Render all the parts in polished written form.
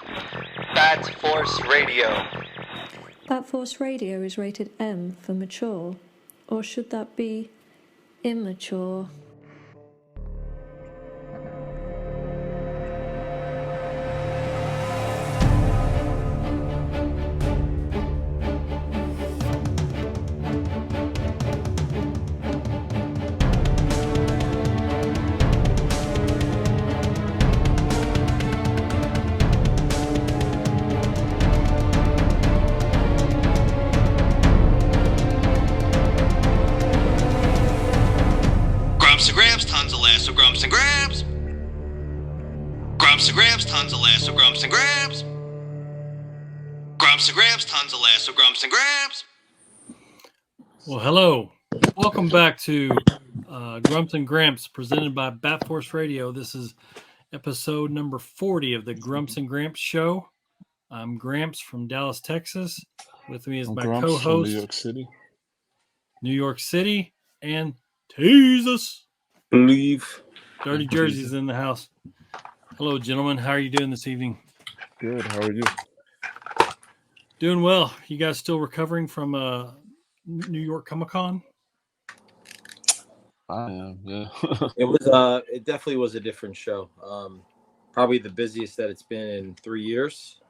Bat Force Radio. Bat Force Radio is rated M for mature, or should that be immature? Grumps and Gramps, tons of laughs with Grumps and Gramps. Grumps and Gramps, tons of laughs with Grumps and Gramps. Grumps and Gramps, tons of laughs with Grumps and Gramps. Well, hello. Welcome back to Grumps and Gramps, presented by Bat Force Radio. This is episode number 40 of the Grumps and Gramps show. I'm Gramps from Dallas, Texas. With me is my Grumps co-host, from New York City. New York City, and Jesus. Believe. Dirty Jersey's in the house. Hello, gentlemen. How are you doing this evening? Good. How are you? Doing well. You guys still recovering from New York Comic-Con? I am. Yeah. It definitely was a different show. Probably the busiest that it's been in 3 years.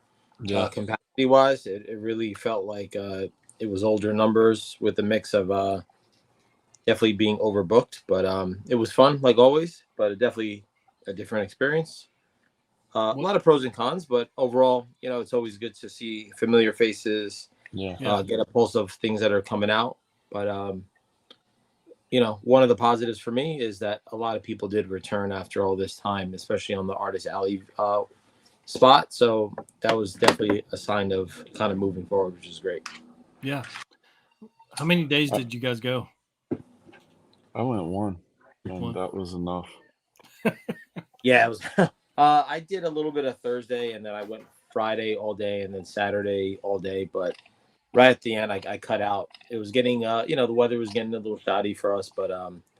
Yeah. Capacity wise, it really felt like it was older numbers with a mix of definitely being overbooked, but it was fun like always, but definitely a different experience. A lot of pros and cons, but overall, it's always good to see familiar faces, get a pulse of things that are coming out. But one of the positives for me is that a lot of people did return after all this time, especially on the Artist Alley spot. So that was definitely a sign of kind of moving forward, which is great. Yeah. How many days did you guys go? I went one, and that was enough. Yeah, it was. I did a little bit of Thursday, and then I went Friday all day, and then Saturday all day. But right at the end, I cut out. It was getting, the weather was getting a little shoddy for us, but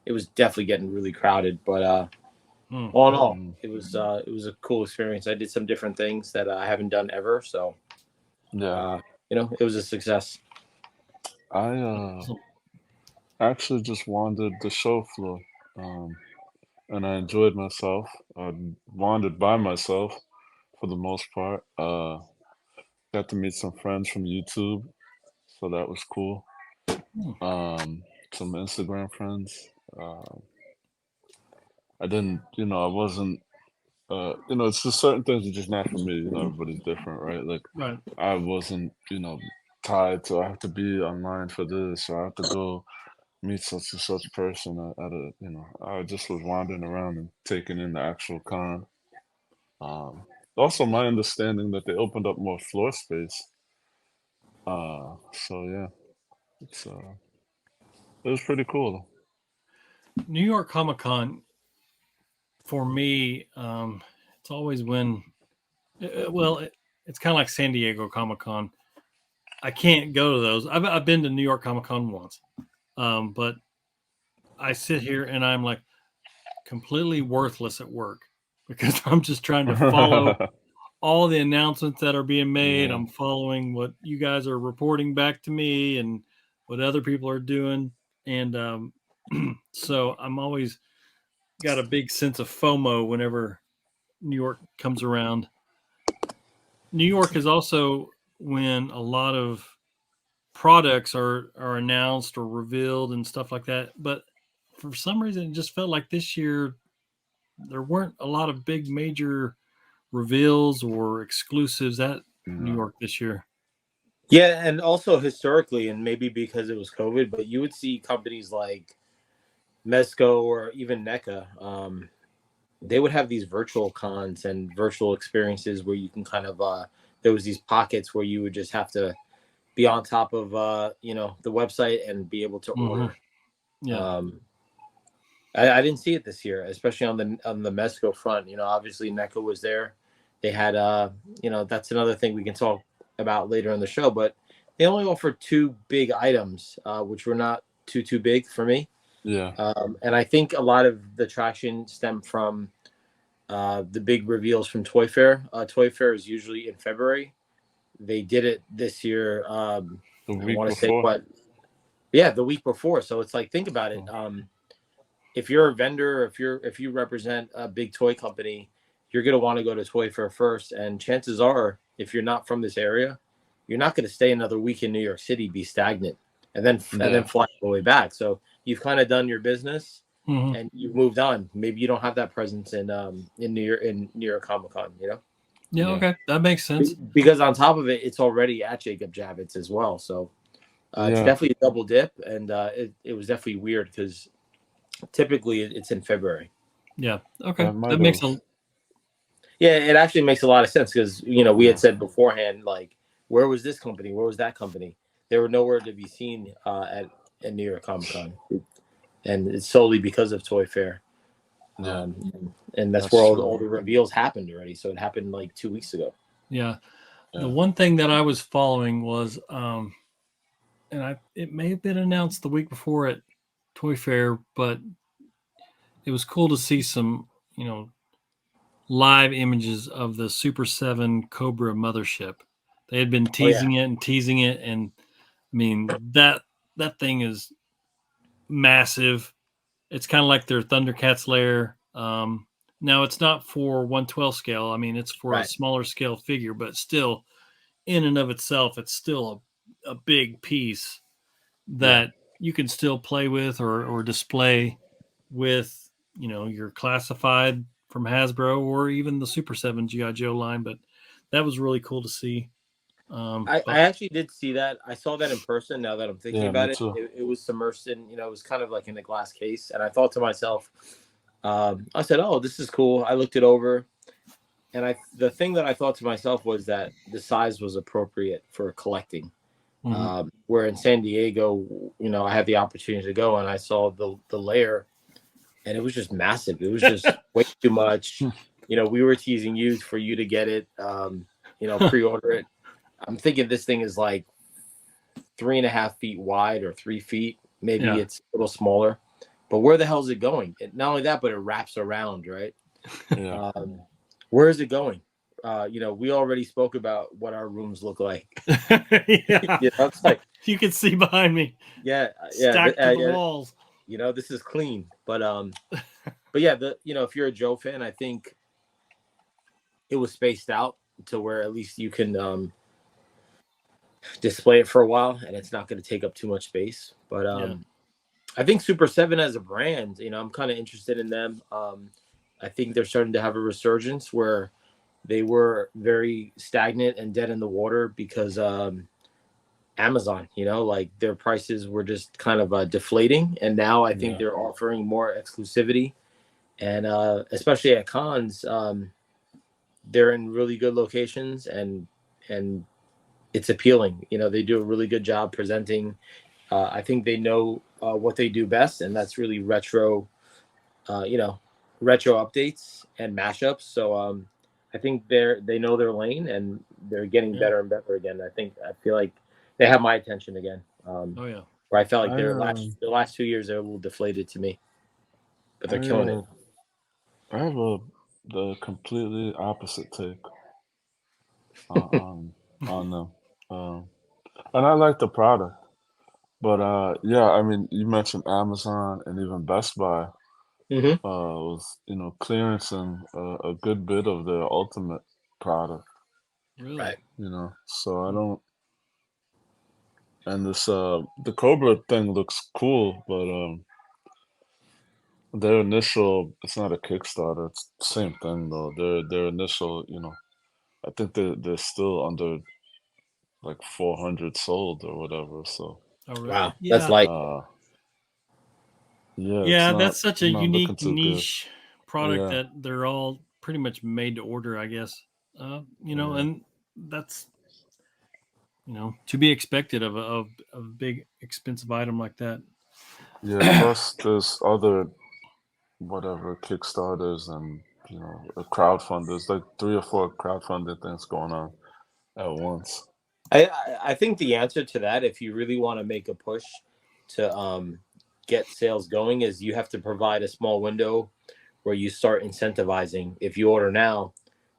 it was definitely getting really crowded. But all in all, it was a cool experience. I did some different things that I haven't done ever, so it was a success. I actually just wandered the show floor, and I enjoyed myself. I wandered by myself for the most part. Got to meet some friends from YouTube, so that was cool. Some Instagram friends. I didn't, I wasn't, it's just certain things are just not for me. Everybody's different, right? Like, Right. I wasn't, tied to I have to be online for this, or I have to go meet such and such person at a, I just was wandering around and taking in the actual con. Also, my understanding that they opened up more floor space. So yeah, it was pretty cool. New York Comic-Con, for me, it's always when, it's kind of like San Diego Comic-Con. I can't go to those. I've been to New York Comic-Con once, but I sit here and I'm like completely worthless at work because I'm just trying to follow all the announcements that are being made. I'm following what you guys are reporting back to me and what other people are doing. And so I'm always got a big sense of FOMO whenever New York comes around. New York is also when a lot of products are announced or revealed and stuff like that. But for some reason, it just felt like this year there weren't a lot of big major reveals or exclusives at New York this year. Yeah, and also historically, and maybe because it was COVID, but you would see companies like Mezco or even NECA, they would have these virtual cons and virtual experiences where you can kind of, there was these pockets where you would just have to be on top of, the website and be able to order. Yeah. I didn't see it this year, especially on the Mezco front. Obviously NECA was there. They had, that's another thing we can talk about later in the show, but they only offered 2 big items, which were not too big for me. Yeah. And I think a lot of the traction stemmed from the big reveals from Toy Fair. Toy Fair is usually in February. They did it this year. The I week want to say before. what? Yeah, the week before. So it's like, think about it. If you're a vendor, if you represent a big toy company, you're gonna want to go to Toy Fair first. And chances are, if you're not from this area, you're not going to stay another week in New York City, be stagnant, and then fly all the way back. So you've kind of done your business, and you've moved on. Maybe you don't have that presence in New York Comic Con, you know? Yeah, okay, that makes sense. Because on top of it, it's already at Jacob Javits as well. So it's definitely a double dip, and it was definitely weird because typically it's in February. Yeah, okay, that makes a. Yeah, it actually makes a lot of sense because we had said beforehand, like, where was this company? Where was that company? They were nowhere to be seen at New York Comic Con, and it's solely because of Toy Fair. And that's where all the reveals happened already. So it happened like 2 weeks ago. Yeah. The one thing that I was following was, and it may have been announced the week before at Toy Fair, but it was cool to see some, live images of the Super 7 Cobra mothership. They had been teasing it and teasing it, and I mean that thing is massive. It's kind of like their Thundercats lair. Now it's not for 1/12 scale. I mean, it's for a smaller scale figure, but still, in and of itself, it's still a big piece that you can still play with or display with, your classified from Hasbro or even the Super 7 G.I. Joe line. But that was really cool to see. I actually did see that. I saw that in person. Now that I'm thinking about it, it was submersed in, it was kind of like in a glass case. And I thought to myself, I said, "Oh, this is cool." I looked it over, and the thing that I thought to myself was that the size was appropriate for collecting. Where in San Diego, I had the opportunity to go, and I saw the layer, and it was just massive. It was just way too much. We were teasing you for you to get it, pre-order it. I'm thinking this thing is like 3.5 feet wide or 3 feet. Maybe it's a little smaller. But where the hell is it going? Not only that, but it wraps around, right? Yeah. Where is it going? We already spoke about what our rooms look like. It's like you can see behind me. Stacked to the walls. This is clean. But yeah, if you're a Joe fan, I think it was spaced out to where at least you can display it for a while, and it's not going to take up too much space. But I think Super 7 as a brand, I'm kind of interested in them. I think they're starting to have a resurgence where they were very stagnant and dead in the water because Amazon, like their prices were just kind of deflating. And now I think they're offering more exclusivity. And especially at cons, they're in really good locations and it's appealing. They do a really good job presenting. I think they know what they do best, and that's really retro updates and mashups. So I think they know their lane, and they're getting better and better again. I feel like they have my attention again. Where I felt like their last 2 years they're a little deflated to me, but they're killing it. I have the completely opposite take on them, and I like the product. But I mean, you mentioned Amazon and even Best Buy was clearancing a good bit of their Ultimate product. Really? Right. So I don't. And this the Cobra thing looks cool, but their initial, it's not a Kickstarter. It's the same thing though. Their initial, I think they're still under like 400 sold or whatever. So wow, that's like that's such a unique niche product Yeah. that they're all pretty much made to order, I guess. And that's to be expected of a big expensive item like that. Yeah. Plus, there's other whatever Kickstarters and crowdfunders, like 3 or 4 crowdfunding things going on at once. I think the answer to that, if you really want to make a push to get sales going, is you have to provide a small window where you start incentivizing if you order now.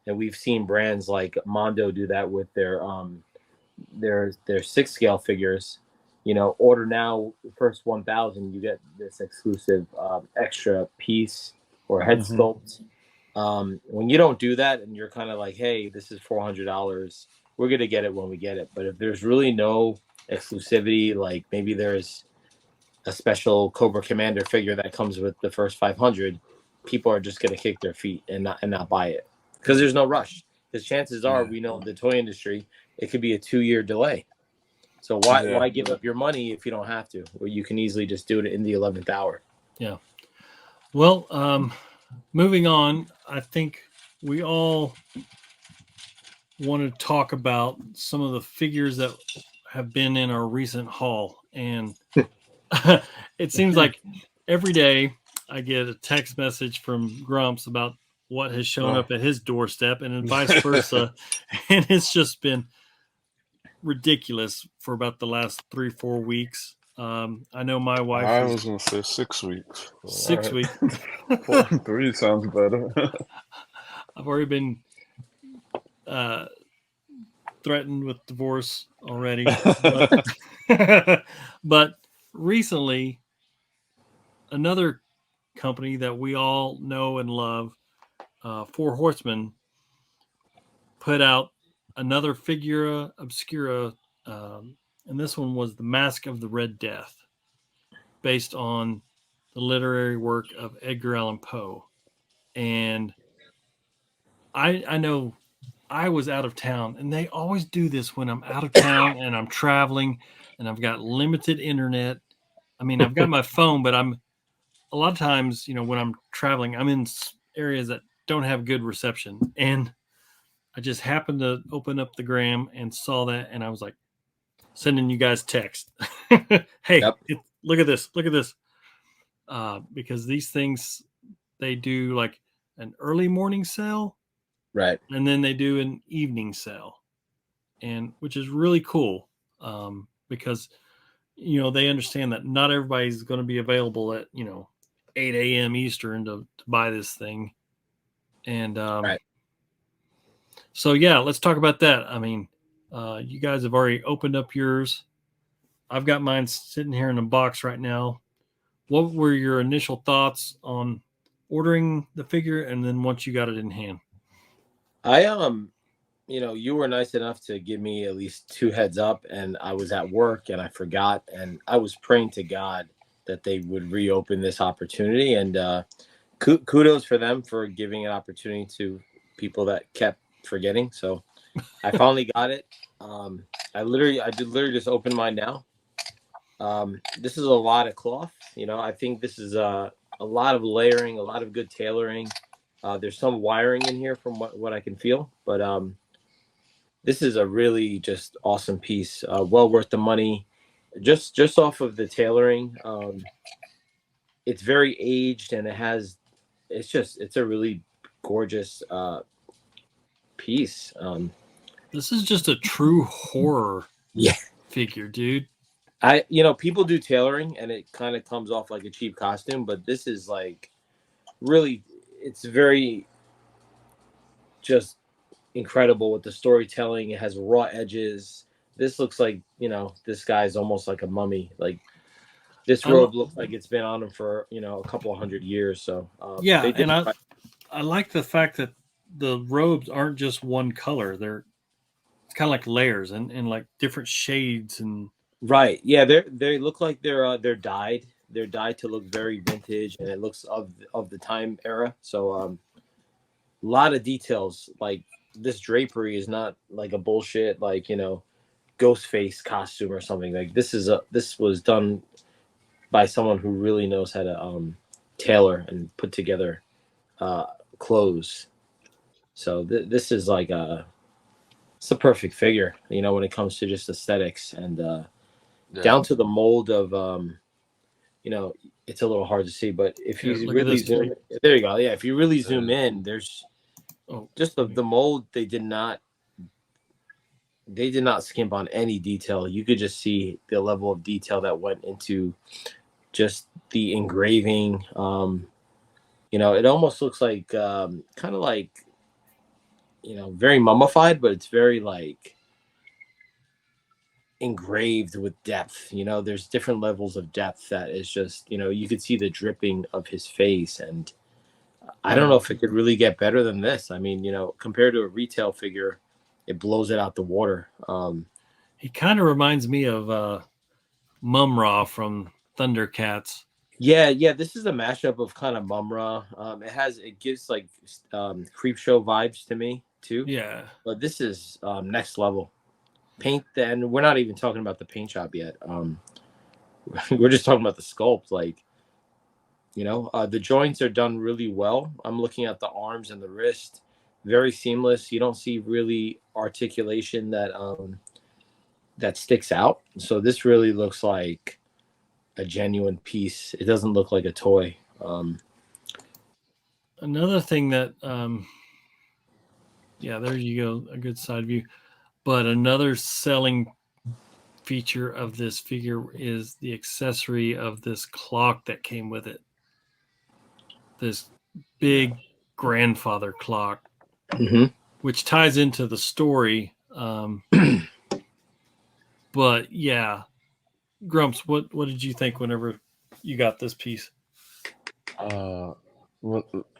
And we've seen brands like Mondo do that with their 6 scale figures. Order now, first 1,000, you get this exclusive extra piece or head sculpt. When you don't do that and you're kind of like, hey, this is $400, we're going to get it when we get it. But if there's really no exclusivity, like maybe there's a special Cobra Commander figure that comes with the first 500, people are just going to kick their feet and not buy it because there's no rush. Because chances are, we know the toy industry, it could be a 2-year delay. So why give up your money if you don't have to? Or you can easily just do it in the 11th hour. Yeah. Well, moving on, I think we all want to talk about some of the figures that have been in our recent haul. And it seems like every day I get a text message from Grumps about what has shown up at his doorstep and vice versa. And it's just been ridiculous for about the last 3-4 weeks. I know my wife. I was going to say 6 weeks. 6 weeks. 3 sounds better. I've already been threatened with divorce already. But recently, another company that we all know and love, Four Horsemen, put out another figura obscura, and this one was the Mask of the Red Death, based on the literary work of Edgar Allan Poe. And I know I was out of town, and they always do this when I'm out of town and I'm traveling and I've got limited internet. I mean, I've got my phone, but a lot of times, when I'm traveling, I'm in areas that don't have good reception. And I just happened to open up the gram and saw that, and I was like, sending you guys text. Hey, look at this. Look at this. Because these things, they do like an early morning sale. Right. And then they do an evening sale, and which is really cool, because, they understand that not everybody's going to be available at, 8 a.m. Eastern to buy this thing. And right. So, yeah, let's talk about that. I mean, you guys have already opened up yours. I've got mine sitting here in a box right now. What were your initial thoughts on ordering the figure, and then once you got it in hand? You were nice enough to give me at least 2 heads up, and I was at work and I forgot, and I was praying to God that they would reopen this opportunity. And kudos for them for giving an opportunity to people that kept forgetting. So I finally got it. I literally just opened mine now. This is a lot of cloth. I think this is a lot of layering, a lot of good tailoring. There's some wiring in here from what I can feel, but this is a really just awesome piece. Well worth the money, just off of the tailoring. It's very aged, and it's a really gorgeous piece. This is just a true horror figure, dude. People do tailoring and it kind of comes off like a cheap costume, but this is like really, it's very just incredible with the storytelling. It has raw edges. This looks like, this guy's almost like a mummy. Like this robe looks like it's been on him for, a couple of 100 years. So and I like the fact that the robes aren't just one color. It's kind of like layers and like different shades and. Right. Yeah. They look like they're dyed. They're dyed to look very vintage, and it looks of the time era. So a lot of details. Like this drapery is not like a bullshit like ghost face costume or something. Like this was done by someone who really knows how to tailor and put together clothes. So this is like it's a perfect figure. When it comes to just aesthetics and. Down to the mold of, it's a little hard to see, but if you really zoom, there you go. Yeah, if you really zoom in, there's just the mold. They did not skimp on any detail. You could just see the level of detail that went into just the engraving. You know, it almost looks like kind of like, you know, very mummified, but it's very like engraved with depth. You know, there's different levels of depth that is just, you know, you could see the dripping of his face. And I don't know if it could really get better than this. I mean, you know, compared to a retail figure, it blows it out the water. He kind of reminds me of Mum-Ra from Thundercats. Yeah, this is a mashup of kind of Mum-Ra. It gives like creep show vibes to me too. Yeah. But this is next level. Paint, and we're not even talking about the paint job yet. We're just talking about the sculpt. Like, you know, the joints are done really well. I'm looking at the arms and the wrist, very seamless. You don't see really articulation that sticks out. So this really looks like a genuine piece. It doesn't look like a toy. Another thing that, yeah, there you go, a good side view. But another selling feature of this figure is the accessory of this clock that came with it. This big grandfather clock, which ties into the story. But yeah, Grumps, what did you think whenever you got this piece? Well,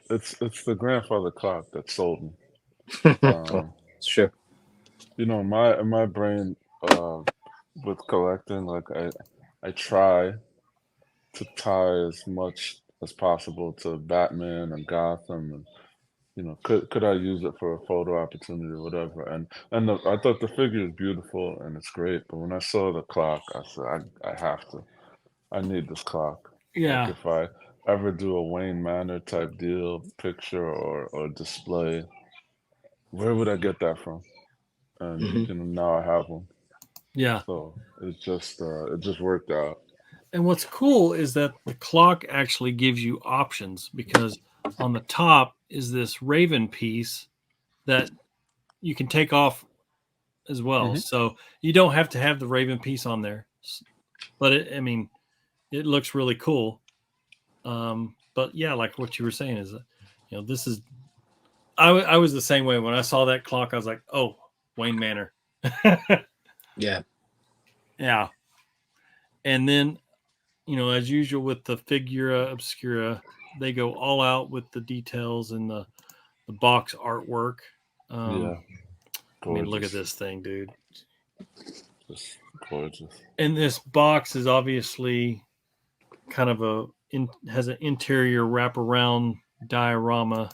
it's the grandfather clock that sold me. It's true. You know, in my brain, with collecting, like I try to tie as much as possible to Batman and Gotham, and you know, could I use it for a photo opportunity or whatever? And I thought the figure is beautiful and it's great, but when I saw the clock, I said I have to, I need this clock. Yeah. Like if I ever do a Wayne Manor type deal, picture or display, where would I get that from? And you know, now I have one. Yeah. So it just worked out. And what's cool is that the clock actually gives you options, because on the top is this raven piece that you can take off as well. So you don't have to have the raven piece on there, but it looks really cool. But yeah, like what you were saying is, you know, this is, I was the same way when I saw that clock. I was like, oh, Wayne Manor. Yeah. And then, you know, as usual with the Figura Obscura, they go all out with the details and the box artwork. Yeah. I mean, look at this thing, dude. Just gorgeous. And this box is obviously kind of has an interior wraparound diorama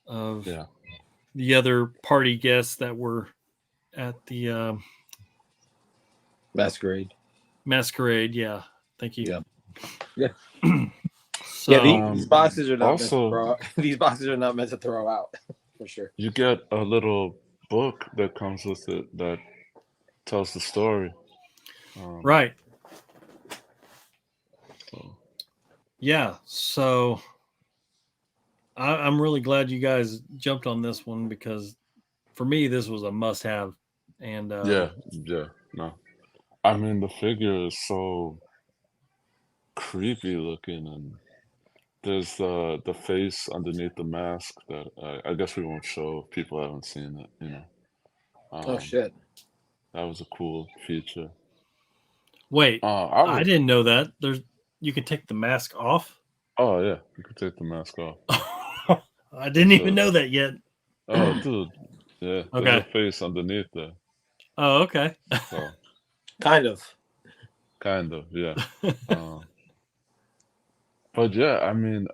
of the other party guests that were at the Masquerade. Yeah. Thank you. Yeah. So, yeah, these boxes are not also these boxes are not meant to throw out for sure. You get a little book that comes with it that tells the story. Right. Yeah. So I'm really glad you guys jumped on this one, because for me this was a must-have. And no. I mean, the figure is so creepy looking, and there's the face underneath the mask that I guess we won't show if people haven't seen it, you know. Oh shit. Uh, That was a cool feature. Wait, I didn't know that. You can take the mask off? Oh yeah, you can take the mask off. I didn't even know that yet. Oh dude. Yeah. Okay. There's a face underneath there. Oh, okay. So Kind of, yeah. But yeah, I mean,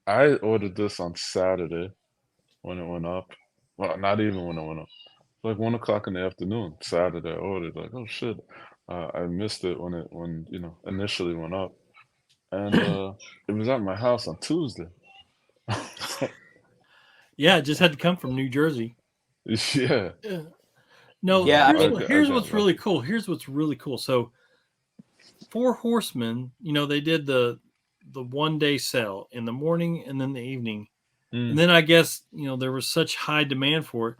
I ordered this on Saturday when it went up. Well, not even when it went up. Like 1 o'clock in the afternoon, Saturday. I ordered, like, oh shit, I missed it when you know initially went up, and it was at my house on Tuesday. Yeah, it just had to come from New Jersey. Yeah. No, Yeah, here's what's really cool. Here's what's really cool. So, Four Horsemen, you know, they did the 1 day sale in the morning and then the evening. And then I guess, you know, there was such high demand for it.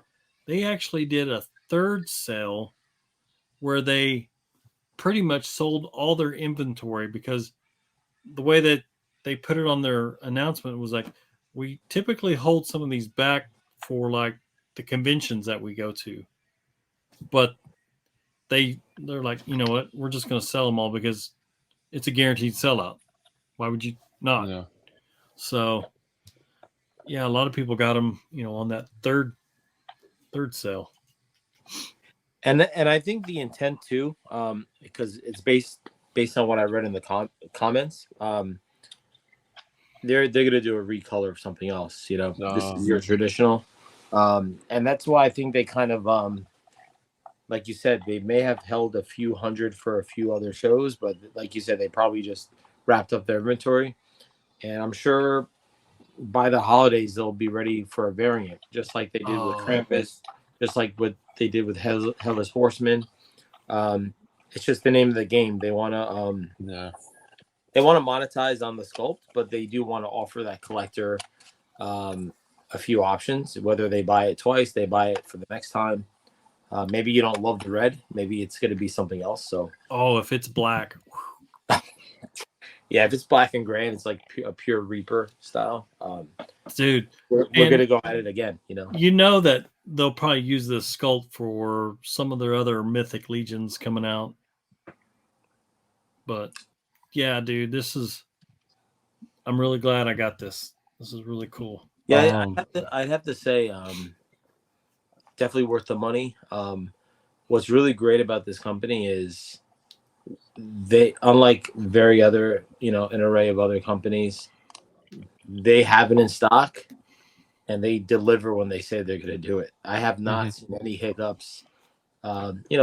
They actually did a third sale where they pretty much sold all their inventory, because the way that they put it on their announcement was like, we typically hold some of these back for like the conventions that we go to, but they're like, you know what, we're just going to sell them all because it's a guaranteed sellout. Why would you not? Yeah. So yeah, a lot of people got them, you know, on that third sale. And I think the intent too, because it's based on what I read in the comments, they're gonna do a recolor of something else. You know, this is your traditional, and that's why I think they kind of, like you said, they may have held a few hundred for a few other shows, but like you said, they probably just wrapped up their inventory, and I'm sure by the holidays they'll be ready for a variant, just like they did with Krampus, just like what they did with Headless Horseman. It's just the name of the game. They want to they want to monetize on the sculpt, but they do want to offer that collector a few options. Whether they buy it twice, they buy it for the next time. Maybe you don't love the red. Maybe it's going to be something else. So, if it's black, yeah, if it's black and gray, and it's like a pure Reaper style, dude, we're going to go at it again. You know that they'll probably use this sculpt for some of their other Mythic Legions coming out. But yeah, dude, I'm really glad I got this. This is really cool. Yeah, I'd have to say, definitely worth the money. What's really great about this company is they, unlike an array of other companies, they have it in stock and they deliver when they say they're going to do it. I have not seen any hiccups,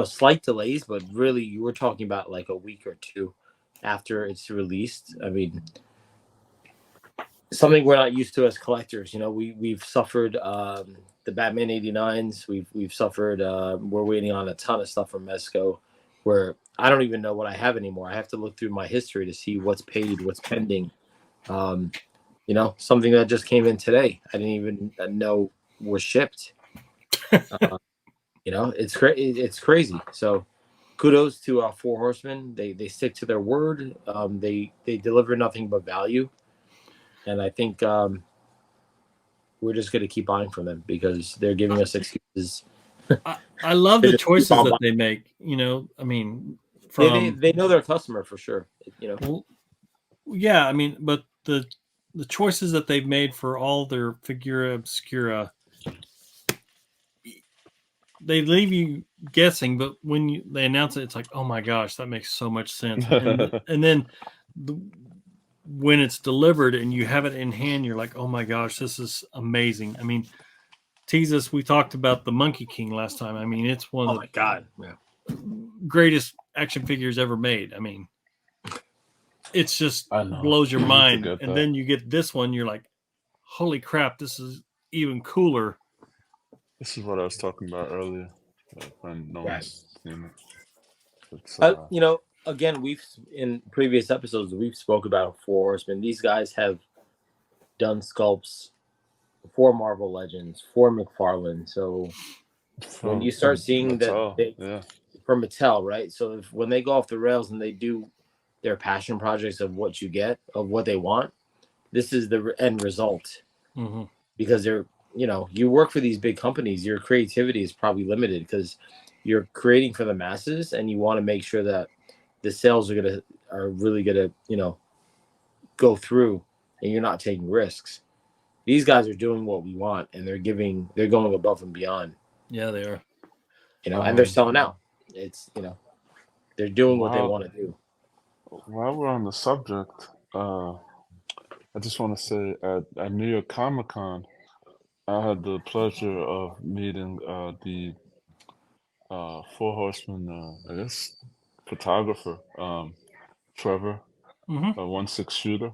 slight delays, but really you were talking about like a week or two after it's released. I mean, something we're not used to as collectors. We've suffered the Batman 89s. We've suffered. We're waiting on a ton of stuff from Mezco, where I don't even know what I have anymore. I have to look through my history to see what's paid, what's pending. Something that just came in today, I didn't even know was shipped. It's crazy. So kudos to Four Horsemen. They stick to their word. They deliver nothing but value. And I think we're just going to keep buying from them because they're giving us excuses. I love the choices that they make. I mean, they know their customer for sure. Well, yeah, I mean, but the choices that they've made for all their figura obscura, they leave you guessing. But when they announce it, it's like, oh my gosh, that makes so much sense. And then when it's delivered and you have it in hand, you're like, oh my gosh, this is amazing. I mean, Teasus, we talked about the Monkey King last time. I mean, it's one of the greatest action figures ever made. I mean, it's just blows your mind. And then you get this one, you're like, holy crap, this is even cooler. This is what I was talking about earlier. When no one's seen it. Again, we've in previous episodes we've spoke about Four Horsemen. These guys have done sculpts for Marvel Legends, for McFarlane. So when you start seeing that from Mattel, right? So when they go off the rails and they do their passion projects of what you get, of what they want, this is the end result. Because they're, you work for these big companies, your creativity is probably limited because you're creating for the masses and you want to make sure that the sales are really gonna, go through and you're not taking risks. These guys are doing what we want and they're going above and beyond. Yeah, they are. And they're selling out. It's, they're doing what they want to do. While we're on the subject, I just want to say at New York Comic Con, I had the pleasure of meeting the Four Horsemen, I guess, photographer, Trevor, a 1/6 shooter.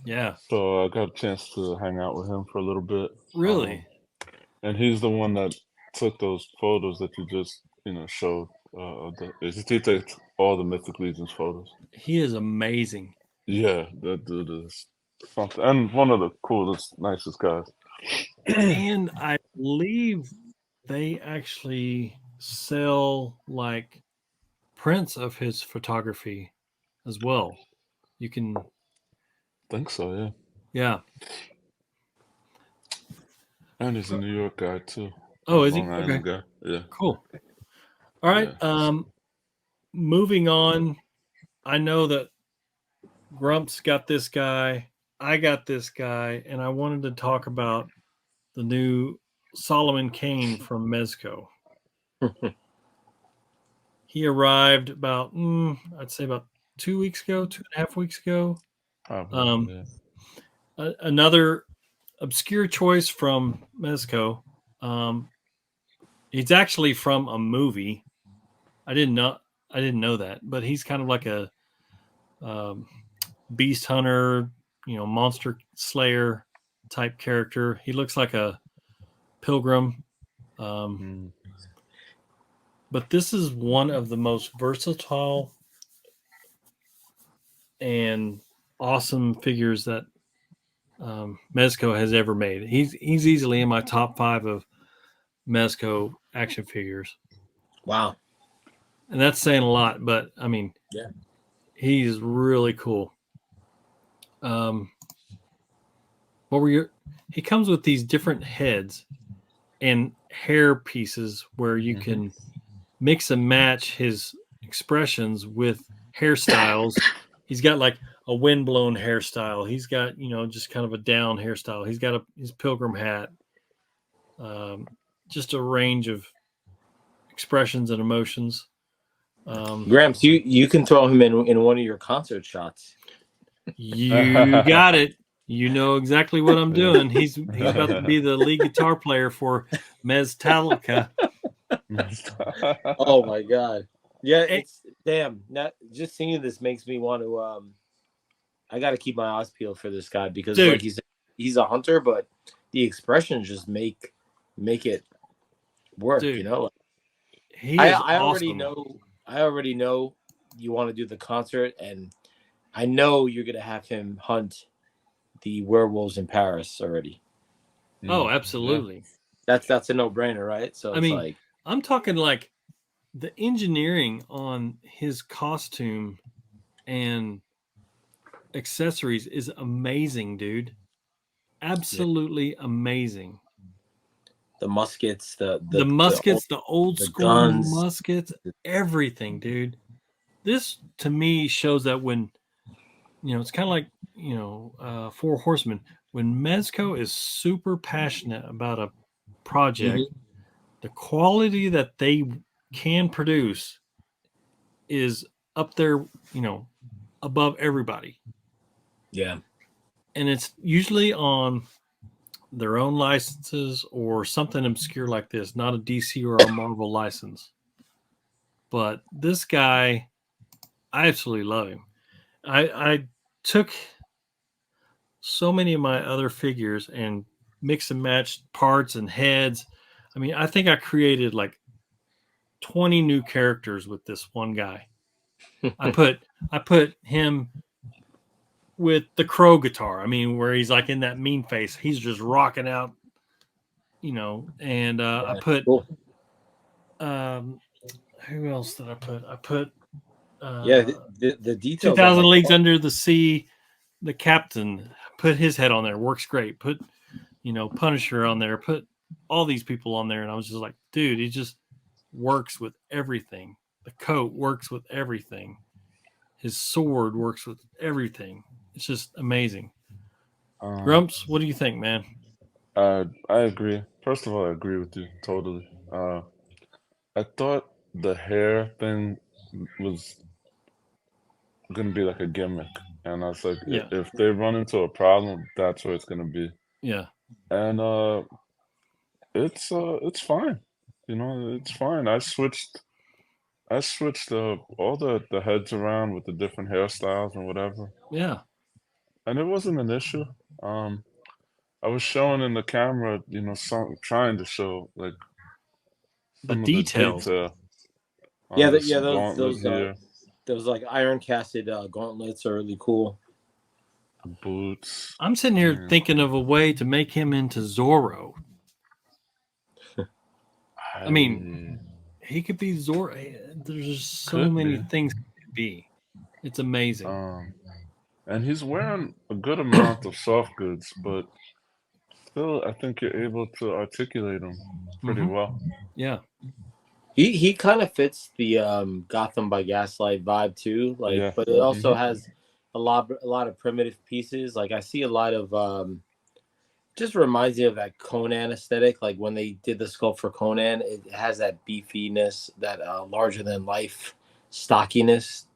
Yeah. So I got a chance to hang out with him for a little bit. Really? And he's the one that took those photos that you just, showed. He takes all the Mythic Legions photos. He is amazing. Yeah, that dude is something. And one of the coolest, nicest guys. And I believe they actually sell like prints of his photography as well. You can think so, yeah. Yeah. And he's a New York guy too. Oh, is he? Long Okay, Island guy. Yeah. cool. All right. Yeah. Moving on. I know that Grumps got this guy. I got this guy, and I wanted to talk about the new Solomon Kane from Mezco. He arrived about, I'd say about 2 weeks ago, 2.5 weeks ago. Probably, yeah. Another obscure choice from Mezco. He's actually from a movie. I didn't know that, but he's kind of like a beast hunter, monster slayer type character. He looks like a pilgrim. But this is one of the most versatile and awesome figures that Mezco has ever made. He's easily in my top 5 of Mezco action figures. Wow. And that's saying a lot, but I mean, yeah, he's really cool. He comes with these different heads and hair pieces where you can mix and match his expressions with hairstyles. He's got like a windblown hairstyle. He's got, just kind of a down hairstyle. He's got his pilgrim hat. Just a range of expressions and emotions. Gramps, you can throw him in one of your concert shots. You got it. You know exactly what I'm doing. He's about to be the lead guitar player for Metallica. Oh my god! Yeah, it's damn. Just seeing this makes me want to. I got to keep my eyes peeled for this guy because, like he's a hunter, but the expressions just make it work. Dude, I already know. I already know you want to do the concert, and I know you're gonna have him hunt the werewolves in Paris already. Oh, absolutely. Yeah. That's a no-brainer, right? So I'm talking like the engineering on his costume and accessories is amazing, dude. Absolutely amazing. The muskets, the muskets, the old school guns, muskets, everything, dude. This to me shows that when it's kind of like Four Horsemen. When Mezco is super passionate about a project, the quality that they can produce is up there, above everybody. Yeah. And it's usually on their own licenses or something obscure like this, not a DC or a Marvel license. But this guy, I absolutely love him. I took so many of my other figures and mix and match parts and heads. I mean, I think I created like 20 new characters with this one guy. I put him with the Crow guitar. I mean, where he's like in that mean face. He's just rocking out, and I put who else did I put? I put the details. 2,000 Leagues Under the Sea, the captain. Put his head on there. Works great. Put Punisher on there. Put all these people on there, and I was just like, dude, he just works with everything. The coat works with everything. His sword works with everything. It's just amazing. Grumps, what do you think, man? I agree. First of all, I agree with you totally. I thought the hair thing was going to be like a gimmick. And I was like, if they run into a problem, that's where it's going to be. Yeah. And it's fine. It's fine. I switched all the heads around with the different hairstyles and whatever. Yeah. And it wasn't an issue. I was showing in the camera, trying to show like the details. Those like iron casted gauntlets are really cool. Boots. I'm sitting here thinking of a way to make him into Zorro. I mean, he could be Zorro. There's just so many things he could be. It's amazing. And he's wearing a good amount of soft goods, but still, I think you're able to articulate them pretty well. Yeah. He kind of fits the Gotham by Gaslight vibe too, like, Yeah. but it also has a lot of primitive pieces. Like I see a lot of just reminds me of that Conan aesthetic. Like when they did the sculpt for Conan, it has that beefiness, that larger than life stockiness.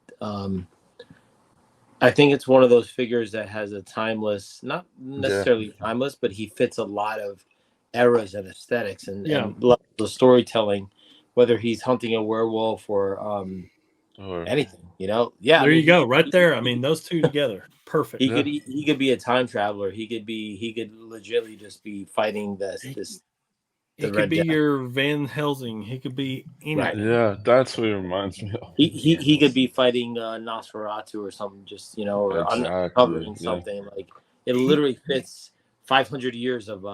I think it's one of those figures that has a timeless, not necessarily timeless, but he fits a lot of eras and aesthetics and the storytelling, whether he's hunting a werewolf or anything, you know. Yeah, there you go, right there. I mean, those two together, perfect. He could be a time traveler. He could legitimately just be fighting He could be your Van Helsing. He could be anything. Right. Yeah, that's what it reminds me of. He could be fighting Nosferatu or something, just, you know, or uncovering something. Like it literally fits 500 years of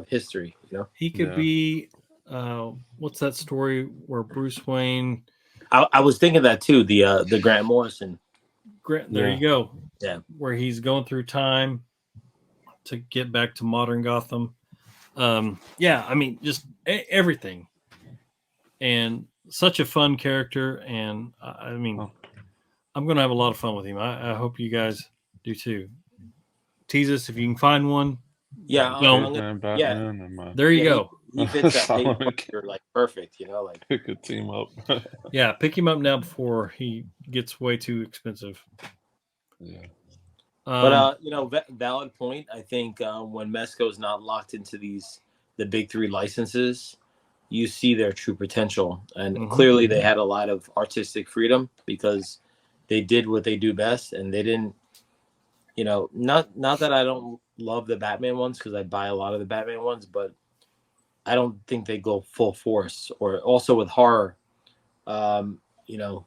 history. You know, he could be. What's that story where Bruce Wayne? I was thinking that too. The Grant Morrison. There you go. Yeah, where he's going through time to get back to modern Gotham. Yeah, I mean, just everything, and such a fun character. And I mean, I'm going to have a lot of fun with him. I hope you guys do too. Tease us if you can find one. Yeah, there you go. He fits that character like perfect. You know, like pick a team up. Yeah, pick him up now before he gets way too expensive. Yeah. But you know, valid point. I think when Mezco is not locked into the big three licenses, you see their true potential, and clearly they had a lot of artistic freedom because they did what they do best, and they didn't. You know, not that I don't love the Batman ones because I buy a lot of the Batman ones, but I don't think they go full force. Or also with horror, you know.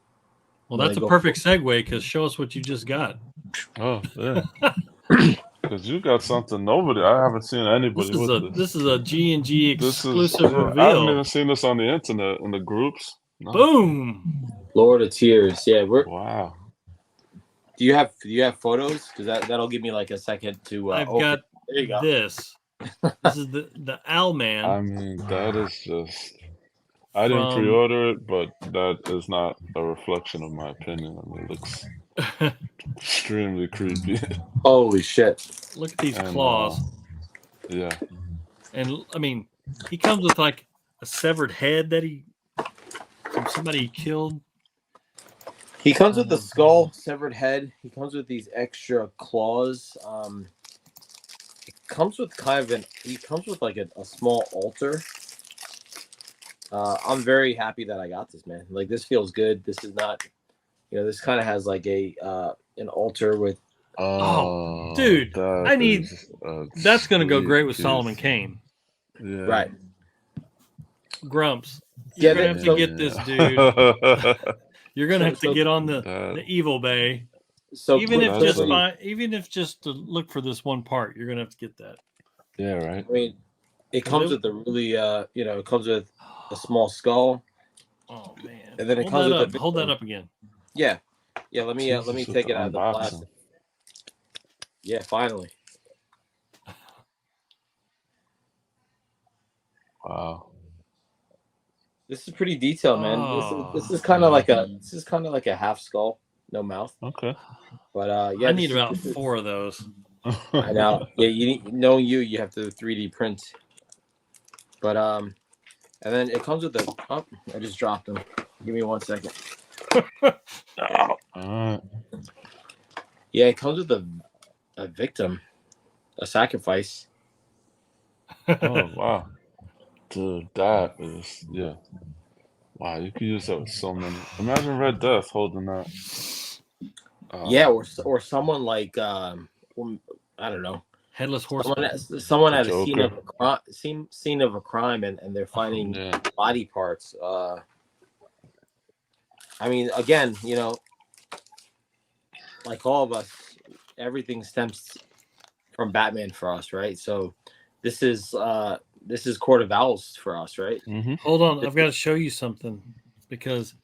Well, that's a perfect segue because show us what you just got. Oh, yeah. Because you got something nobody. I haven't seen anybody with this. This is a G&G exclusive reveal. I haven't even seen this on the internet in the groups. No. Boom! Lord of Tears. Yeah, wow. Do you have photos? Because that'll give me like a second to. I've got there you go. This. This is the Owlman. I mean, that is just. I didn't pre-order it, but that is not a reflection of my opinion. I mean, it looks extremely creepy. Holy shit! Look at these claws. Yeah. And I mean, he comes with like a severed head that from somebody he killed. He comes with the skull, severed head. He comes with these extra claws. It comes with he comes with like a small altar. I'm very happy that I got this, man. Like, this feels good. This is not, you know, this kind of has like an altar with. Oh, dude, I need. That's gonna go great with Solomon Kane. Yeah. Right. Grumps. You're gonna have to get this, dude. You're gonna have to get on the Evil Bay. So even if just to look for this one part, you're gonna have to get that. Yeah, right. I mean, it comes with the really, you know, it comes with a small skull. Oh man! And then it comes with hold that up again. Yeah, yeah. Let me take it out of the plastic. Yeah, finally. Wow. This is pretty detailed, man. Oh, this is kind of like a half skull, no mouth. Okay. But yeah, I need about 4 of those. I know. Yeah, knowing you have to 3D print. But and then it comes with the. Oh, I just dropped them. Give me 1 second. Yeah, it comes with a victim, a sacrifice. Oh wow. Dude, that is Wow, you could use that with so many. Imagine Red Death holding that. Yeah, or someone like I don't know, Headless Horseman. Someone at a scene of a crime, and they're finding body parts. I mean, again, you know, like all of us, everything stems from Batman for us, right? So this is Court of Owls for us, right? Mm-hmm. Hold on, I've got to show you something because,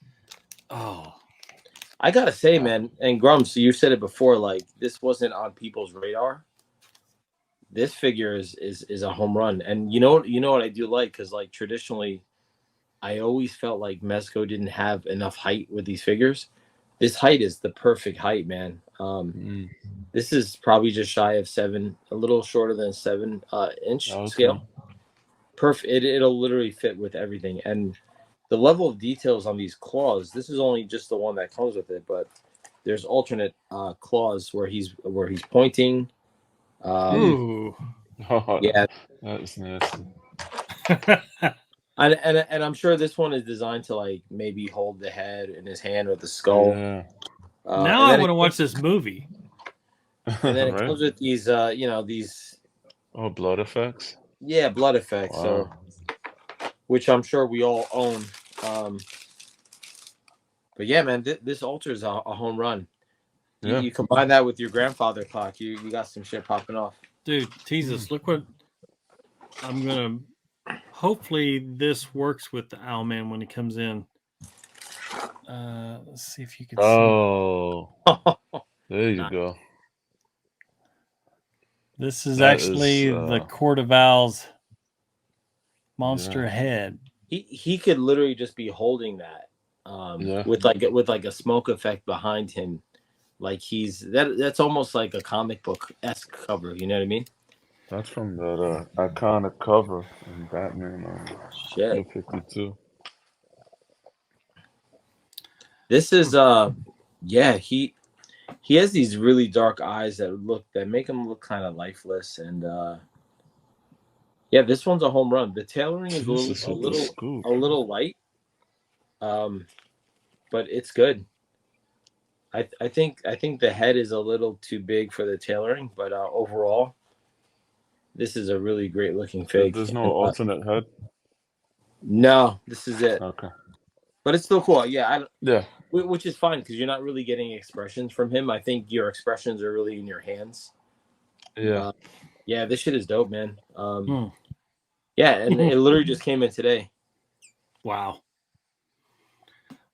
I gotta say, man, and Grumps, you said it before, like this wasn't on people's radar. this figure is a home run. And you know what I do like, because like traditionally, I always felt like Mezco didn't have enough height with these figures. This height is the perfect height, man. This is probably just shy of 7, a little shorter than 7-inch scale. Perfect. It'll literally fit with everything. And the level of details on these claws, this is only just the one that comes with it, but there's alternate claws where he's pointing. Ooh. Yeah, that's nasty. and I'm sure this one is designed to like maybe hold the head in his hand or the skull. Yeah. Now I want to watch this movie. And then it comes with these, these. Oh, blood effects. Yeah, blood effects. Wow. So, which I'm sure we all own. But yeah, man, this altar is a home run. Yeah. You combine that with your grandfather clock, you got some shit popping off. Dude, Jesus, look what I'm gonna. Hopefully, this works with the Owlman when he comes in. Let's see if you can see. Oh, there you go. This is actually the Court of Owls monster head. He could literally just be holding that with like a smoke effect behind him, like that's almost like a comic book-esque cover. You know what I mean? That's from that iconic cover in Batman. Shit. 52. This is he has these really dark eyes that make him look kind of lifeless, and this one's a home run. The tailoring is a little light, but it's good. I think the head is a little too big for the tailoring, but overall, this is a really great looking fig. There's no alternate head. No, this is it. Okay, but it's still cool. Yeah, yeah. Which is fine because you're not really getting expressions from him. I think your expressions are really in your hands. Yeah. This shit is dope, man. Yeah, and it literally just came in today. Wow.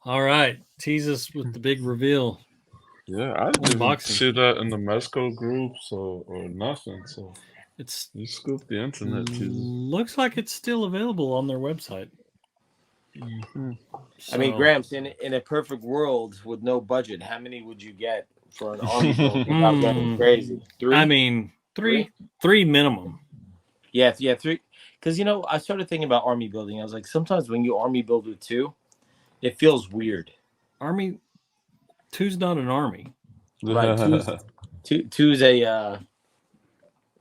All right. Tease us with the big reveal. Yeah, I didn't see that in the Mezco groups or nothing. So you scooped the internet. Looks like it's still available on their website. Mm-hmm. I mean, Gramps, in a perfect world with no budget, how many would you get for an army build without going crazy? 3? I mean, three minimum. Yeah, 3. Because, I started thinking about army building. I was like, sometimes when you army build with 2, it feels weird. Army, 2's not an army. Right, 2's a...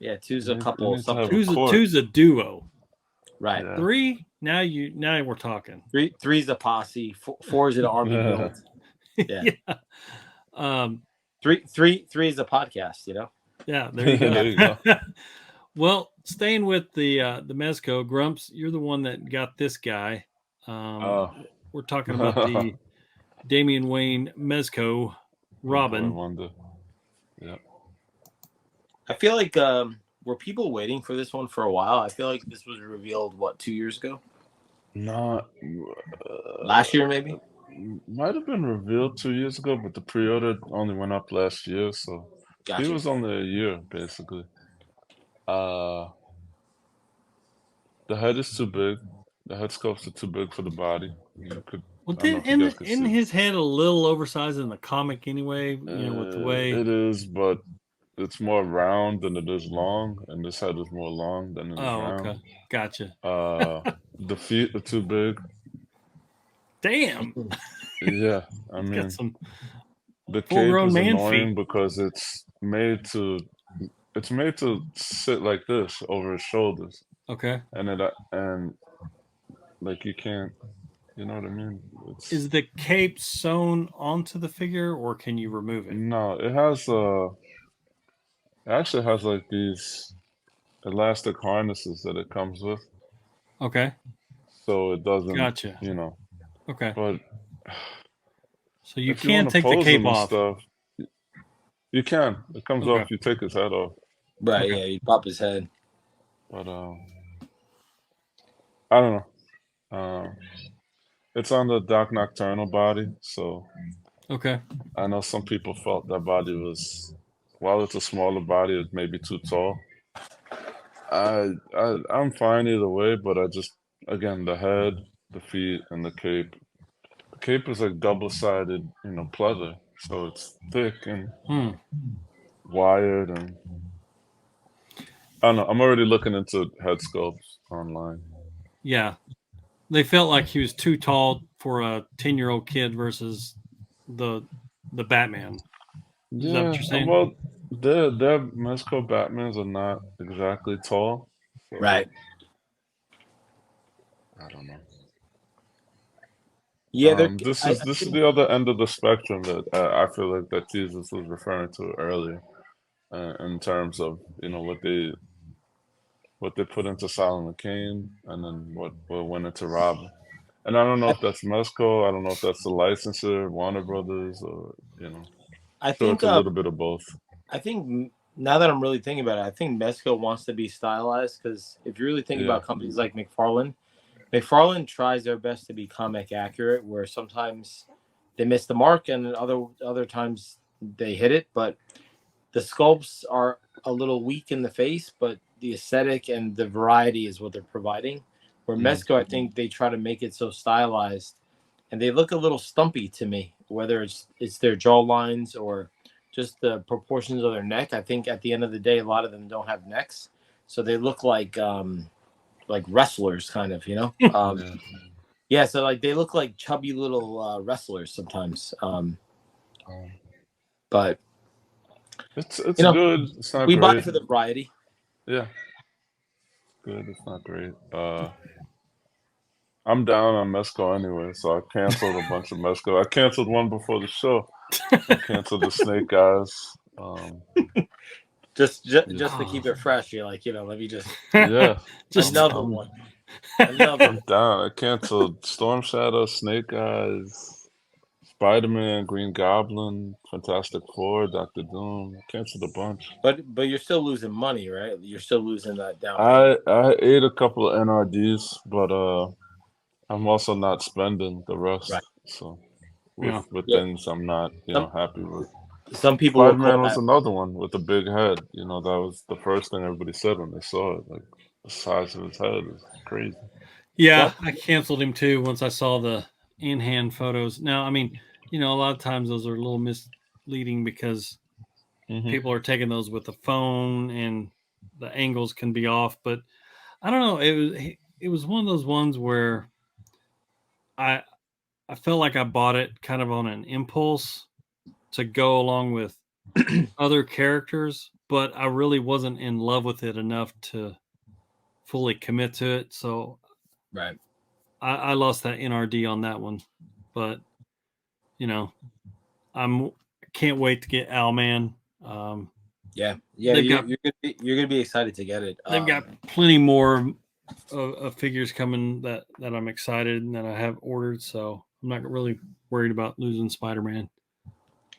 2's a couple. 2's a duo. Right. Yeah. 3, now we're talking. 3's a posse. 4's an army build. Yeah. 3 is a podcast, Yeah, there you go. There you go. Well, staying with the Mezco, Grumps, you're the one that got this guy. We're talking about the Damian Wayne Mezco Robin. Yeah. I feel like were people waiting for this one for a while? I feel like this was revealed 2 years ago? Not last year, maybe. Might have been revealed 2 years ago, but the pre-order only went up last year, so gotcha. He was only a year basically. The head is too big. The head sculpts are too big for the body. Isn't his head a little oversized in the comic anyway? With the way it is, but it's more round than it is long, and this head is more long than it is round. Okay, gotcha. The feet are too big. Damn. Yeah, I mean, the cape is annoying because it's made to sit like this over his shoulders. Okay. And like you can't, you know what I mean? Is the cape sewn onto the figure, or can you remove it? No, it has it actually has like these elastic harnesses that it comes with. Okay. So it doesn't. Gotcha. Okay. But so you can take the cape off. You can. It comes off. You take his head off. Right. Okay. Yeah. You pop his head. But I don't know. It's on the Dark Nocturnal body, so okay. I know some people felt that body was, while it's a smaller body, it may be too tall. I'm fine either way, but I just again the head, the feet, and the cape. The cape is like double-sided, pleather, so it's thick and wired, and I don't know. I'm already looking into head sculpts online. Yeah, they felt like he was too tall for a 10-year-old kid versus the Batman. Is that what Yeah, you're saying? well, their Mezco Batmans are not exactly tall, so Right. I don't know. Yeah, they're. This is the other end of the spectrum that I feel like that Jesus was referring to earlier, in terms of what they put into Solomon Kane and then what went into Robin. And I don't know if that's Mezco, I don't know if that's the licensor, Warner Brothers, or I sure think. it's a little bit of both. I think now that I'm really thinking about it, I think Mezco wants to be stylized because if you really think Yeah, about companies like McFarlane tries their best to be comic accurate, where sometimes they miss the mark and other times they hit it. But the sculpts are a little weak in the face, but the aesthetic and the variety is what they're providing. Where Mezco, I think they try to make it so stylized, and they look a little stumpy to me. Whether it's their jaw lines or just the proportions of their neck. I think at the end of the day, a lot of them don't have necks, so they look like wrestlers, kind of, yeah. Yeah, so like they look like chubby little wrestlers sometimes. But It's you good. It's not we buy great. for the variety. Yeah, good. It's not great. I'm down on Mezco anyway, so I canceled a bunch of Mezco. I canceled one before the show. I canceled the Snake Eyes. Just Yeah, to keep it fresh, you're like, let me just yeah. Just another one, another I'm one. down. I canceled Storm Shadow, Snake Eyes, Spider-Man, Green Goblin, Fantastic Four, Doctor Doom. I canceled a bunch. But you're still losing money, right? You're still losing that down I payment. I ate a couple of NRDs, but I'm also not spending the rest. Right. So yeah. with Yeah. things I'm not, Some happy with. some people will call Spider-Man was that. another one with a big head. That was the first thing everybody said when they saw it. Like the size of his head is crazy. Yeah, Some, I canceled him too once I saw the in-hand photos. Now, I mean, a lot of times those are a little misleading because Hmm. people are taking those with the phone and the angles can be off. But I don't know. It was one of those ones where I I felt like I bought it kind of on an impulse to go along with other characters, but I really wasn't in love with it enough to fully commit to it. So right. I lost that NRD on that one. But you know, I'm can't wait to get Owlman. Yeah. They've got You're gonna be excited to get it. they've got plenty more of figures coming that I'm excited and that I have ordered. So I'm not really worried about losing Spider-Man.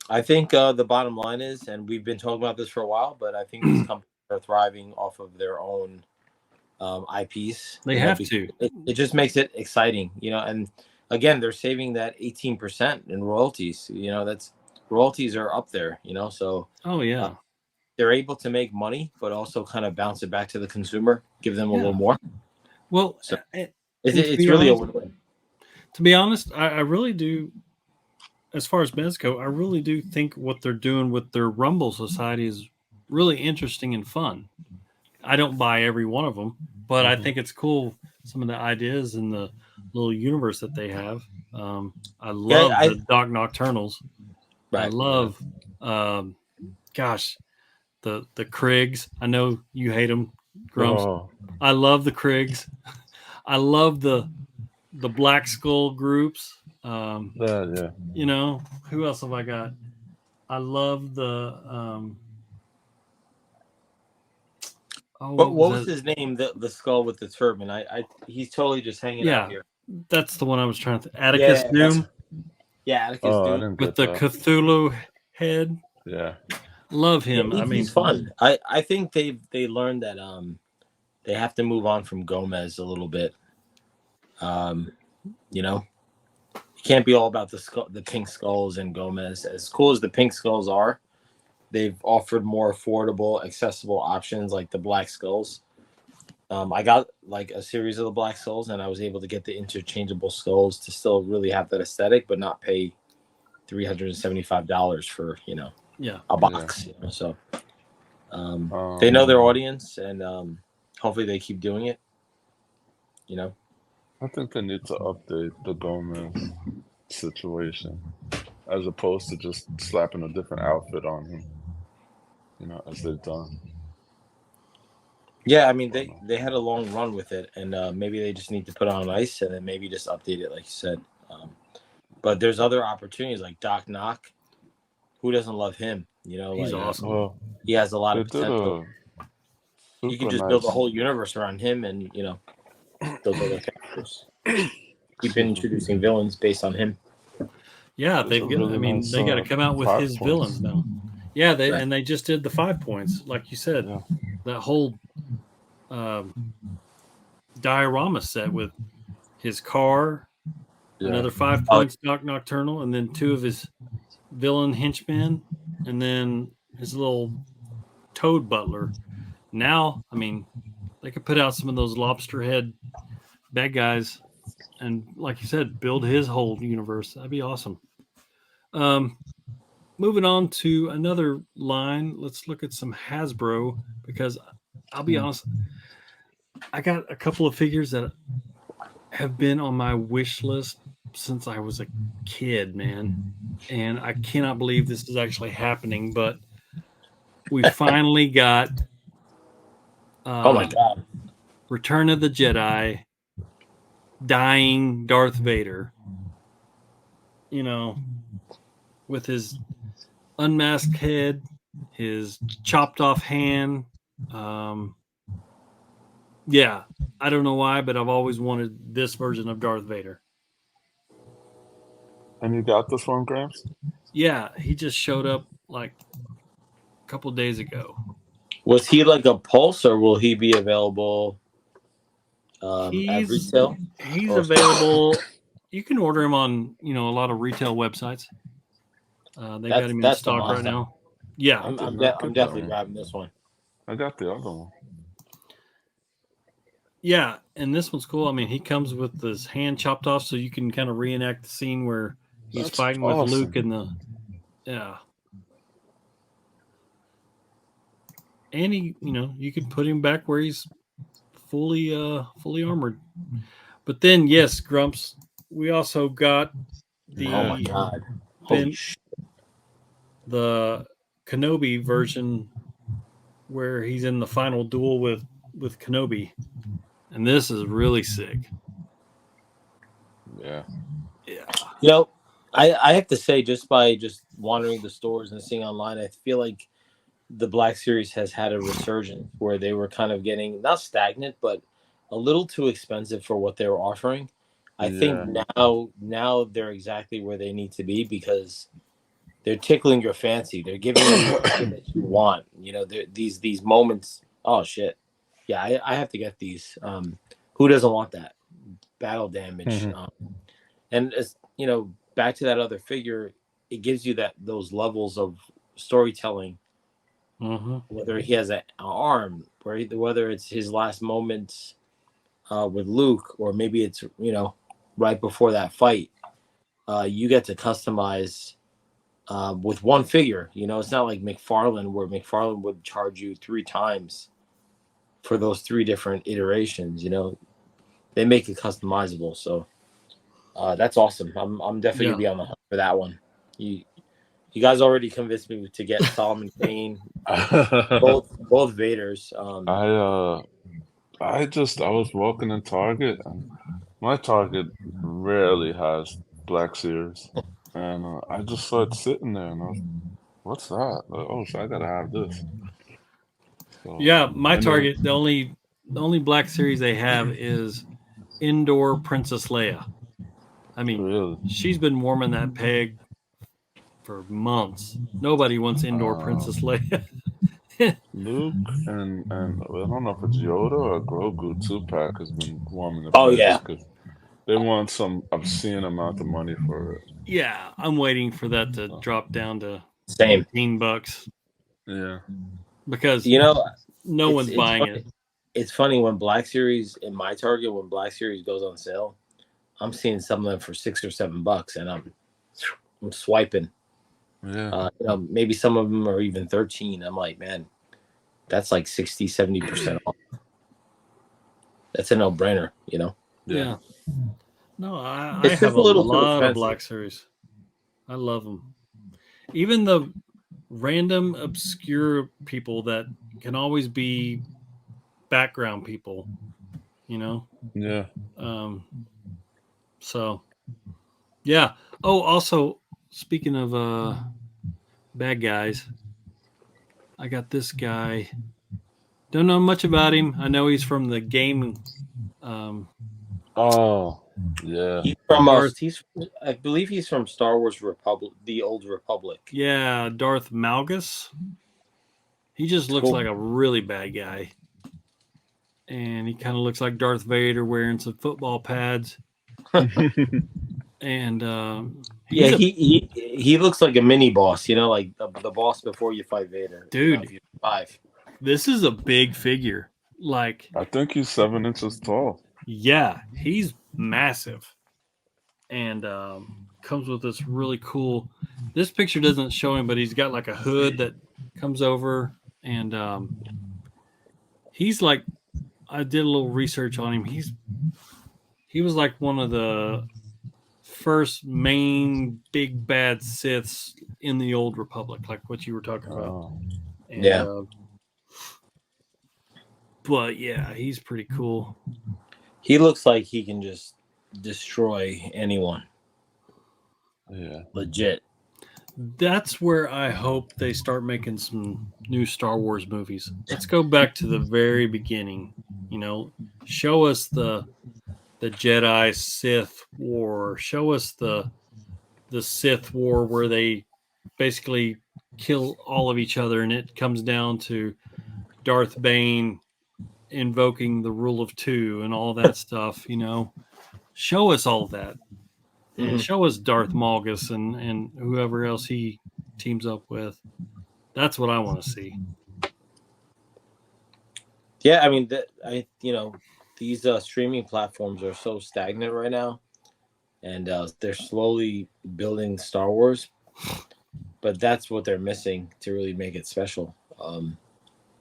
I think the bottom line is, and we've been talking about this for a while, but I think these companies are thriving off of their own IPs. They have to. It just makes it exciting, And again, they're saving that 18% in royalties. That's royalties are up there. So Oh yeah, they're able to make money, but also kind of bounce it back to the consumer, give them a little more. Well, So and it's really a win-win. To be honest, I really do. As far as Mezco, I really do think what they're doing with their Rumble Society is really interesting and fun. I don't buy every one of them, but I think it's cool. Some of the ideas in the little universe that they have. I love the Doc Nocturnals. Right. I love, gosh, the Kriegs. I know you hate them, Grumps. Oh, I love the Kriegs. I love the Black Skull groups. yeah. Who else have I got? I love the what was his name? The skull with the turban. He's totally just hanging out here. That's the one I was trying to. Atticus Doom. Atticus Doom I didn't get with the that. Cthulhu head. Yeah, love him. Yeah, he's fun. I think they learned that they have to move on from Gomez a little bit. You can't be all about the pink skulls and Gomez. As cool as the pink skulls are, they've offered more affordable, accessible options like the black skulls. I got like a series of the Black Skulls, and I was able to get the interchangeable skulls to still really have that aesthetic, but not pay $375 for a box. Yeah. You know? So they know their audience, and hopefully they keep doing it. You know, I think they need to update the Gomez situation as opposed to just slapping a different outfit on him. You know, as they've done. yeah. I mean, they had a long run with it, and maybe they just need to put it on ice, and then maybe just update it, like you said. But there's other opportunities like Doc Knock. Who doesn't love him? You know, He's like, awesome. Well, he has a lot they of did potential. You can just build a whole universe around him, and those other characters. Keep introducing villains based on him. Yeah, they've got. really I mean, nice, they got to come out with 5 his points. villains now. Yeah, Right. and they just did the 5 points, like you said. Yeah. That whole diorama set with his car, another 5 points, Doc Nocturnal, and then 2 of his villain henchmen, and then his little toad butler. Now, I mean, they could put out some of those lobster head bad guys, and like you said, build his whole universe. That'd be awesome. Moving on to another line, let's look at some Hasbro, because I'll be honest, I got a couple of figures that have been on my wish list since I was a kid, man. And I cannot believe this is actually happening, but we finally got Oh my God. Return of the Jedi, dying Darth Vader. You know, with his unmasked head, his chopped off hand. Yeah, I don't know why, but I've always wanted this version of Darth Vader. And you got this one, Gramps? Yeah, he just showed up like a couple days ago. Was he like a pulse, or will he be available at retail? He's available. You can order him on a lot of retail websites. They got him in stock right now. Yeah, I'm definitely grabbing this one. I got the other one. Yeah, and this one's cool. I mean, he comes with his hand chopped off, so you can kind of reenact the scene where he's fighting with Luke in the. Yeah. And he, you can put him back where he's fully armored. But then, yes, Grumps, we also got the Oh my God. the Kenobi version where he's in the final duel with Kenobi. And this is really sick. Yeah. Yeah. I have to say, just by wandering the stores and seeing online, I feel like the Black Series has had a resurgence where they were kind of getting not stagnant, but a little too expensive for what they were offering. I think now they're exactly where they need to be, because they're tickling your fancy. They're giving you everything that you want. These moments. Oh shit. Yeah, I have to get these. Who doesn't want that? Battle damage. And as back to that other figure, it gives you those levels of storytelling. Whether he has an arm, whether it's his last moments with Luke, or maybe it's right before that fight, you get to customize with one figure. It's not like McFarlane, where McFarlane would charge you 3 times for those 3 different iterations. They make it customizable, so that's awesome. I'm definitely gonna be on the hunt for that one. You guys already convinced me to get Solomon Kane, both Vaders. I was walking in Target, and my Target rarely has Black Series, and I just saw it sitting there, and I was, what's that? Oh, so I gotta have this. So, yeah, my Target, the only Black Series they have is indoor Princess Leia. I mean, really? She's been warming that peg for months. Nobody wants indoor Princess Leia. Luke and I don't know if it's Yoda or Grogu 2-pack has been warming the Oh peg, yeah, because they want some obscene amount of money for it. Yeah, I'm waiting for that to drop down to same. $15. Yeah, Because no one's buying it. it's funny when Black Series in my Target, when Black Series goes on sale, I'm seeing some of them for $6 or $7, and I'm swiping. Yeah. Maybe some of them are even 13. I'm like, man, that's like 60, 70% off. That's a no-brainer, Yeah. No, I It's have just a a little too lot of expensive. Black Series. I love them. Even the random obscure people that can always be background people, Yeah. So yeah. Oh, also speaking of bad guys, I got this guy. Don't know much about him. I know he's from the game. Oh, yeah. He's from Darth, I believe he's from Star Wars Republic, the Old Republic. yeah, Darth Malgus. He just looks Cool. like a really bad guy. And he kind of looks like Darth Vader wearing some football pads. And he looks like a mini boss, like the boss before you fight Vader. Dude, if you survive. This is a big figure. Like, I think he's 7 inches tall. Yeah, he's massive. And comes with this really cool. This picture doesn't show him, but he's got like a hood that comes over, and he's like, I did a little research on him. He was like one of the first main big bad Siths in the Old Republic, like what you were talking about. Oh. And, Yeah. But yeah, he's pretty cool. He looks like he can just destroy anyone. Yeah. Legit. That's where I hope they start making some new Star Wars movies. Let's go back to the very beginning. Show us the Jedi Sith war. Show us the Sith war where they basically kill all of each other, and it comes down to Darth Bane invoking the rule of two and all that stuff. Show us all that. Mm-hmm. Show us Darth Malgus and whoever else he teams up with. That's what I want to see. Yeah, I mean, these streaming platforms are so stagnant right now, and they're slowly building Star Wars, but that's what they're missing to really make it special.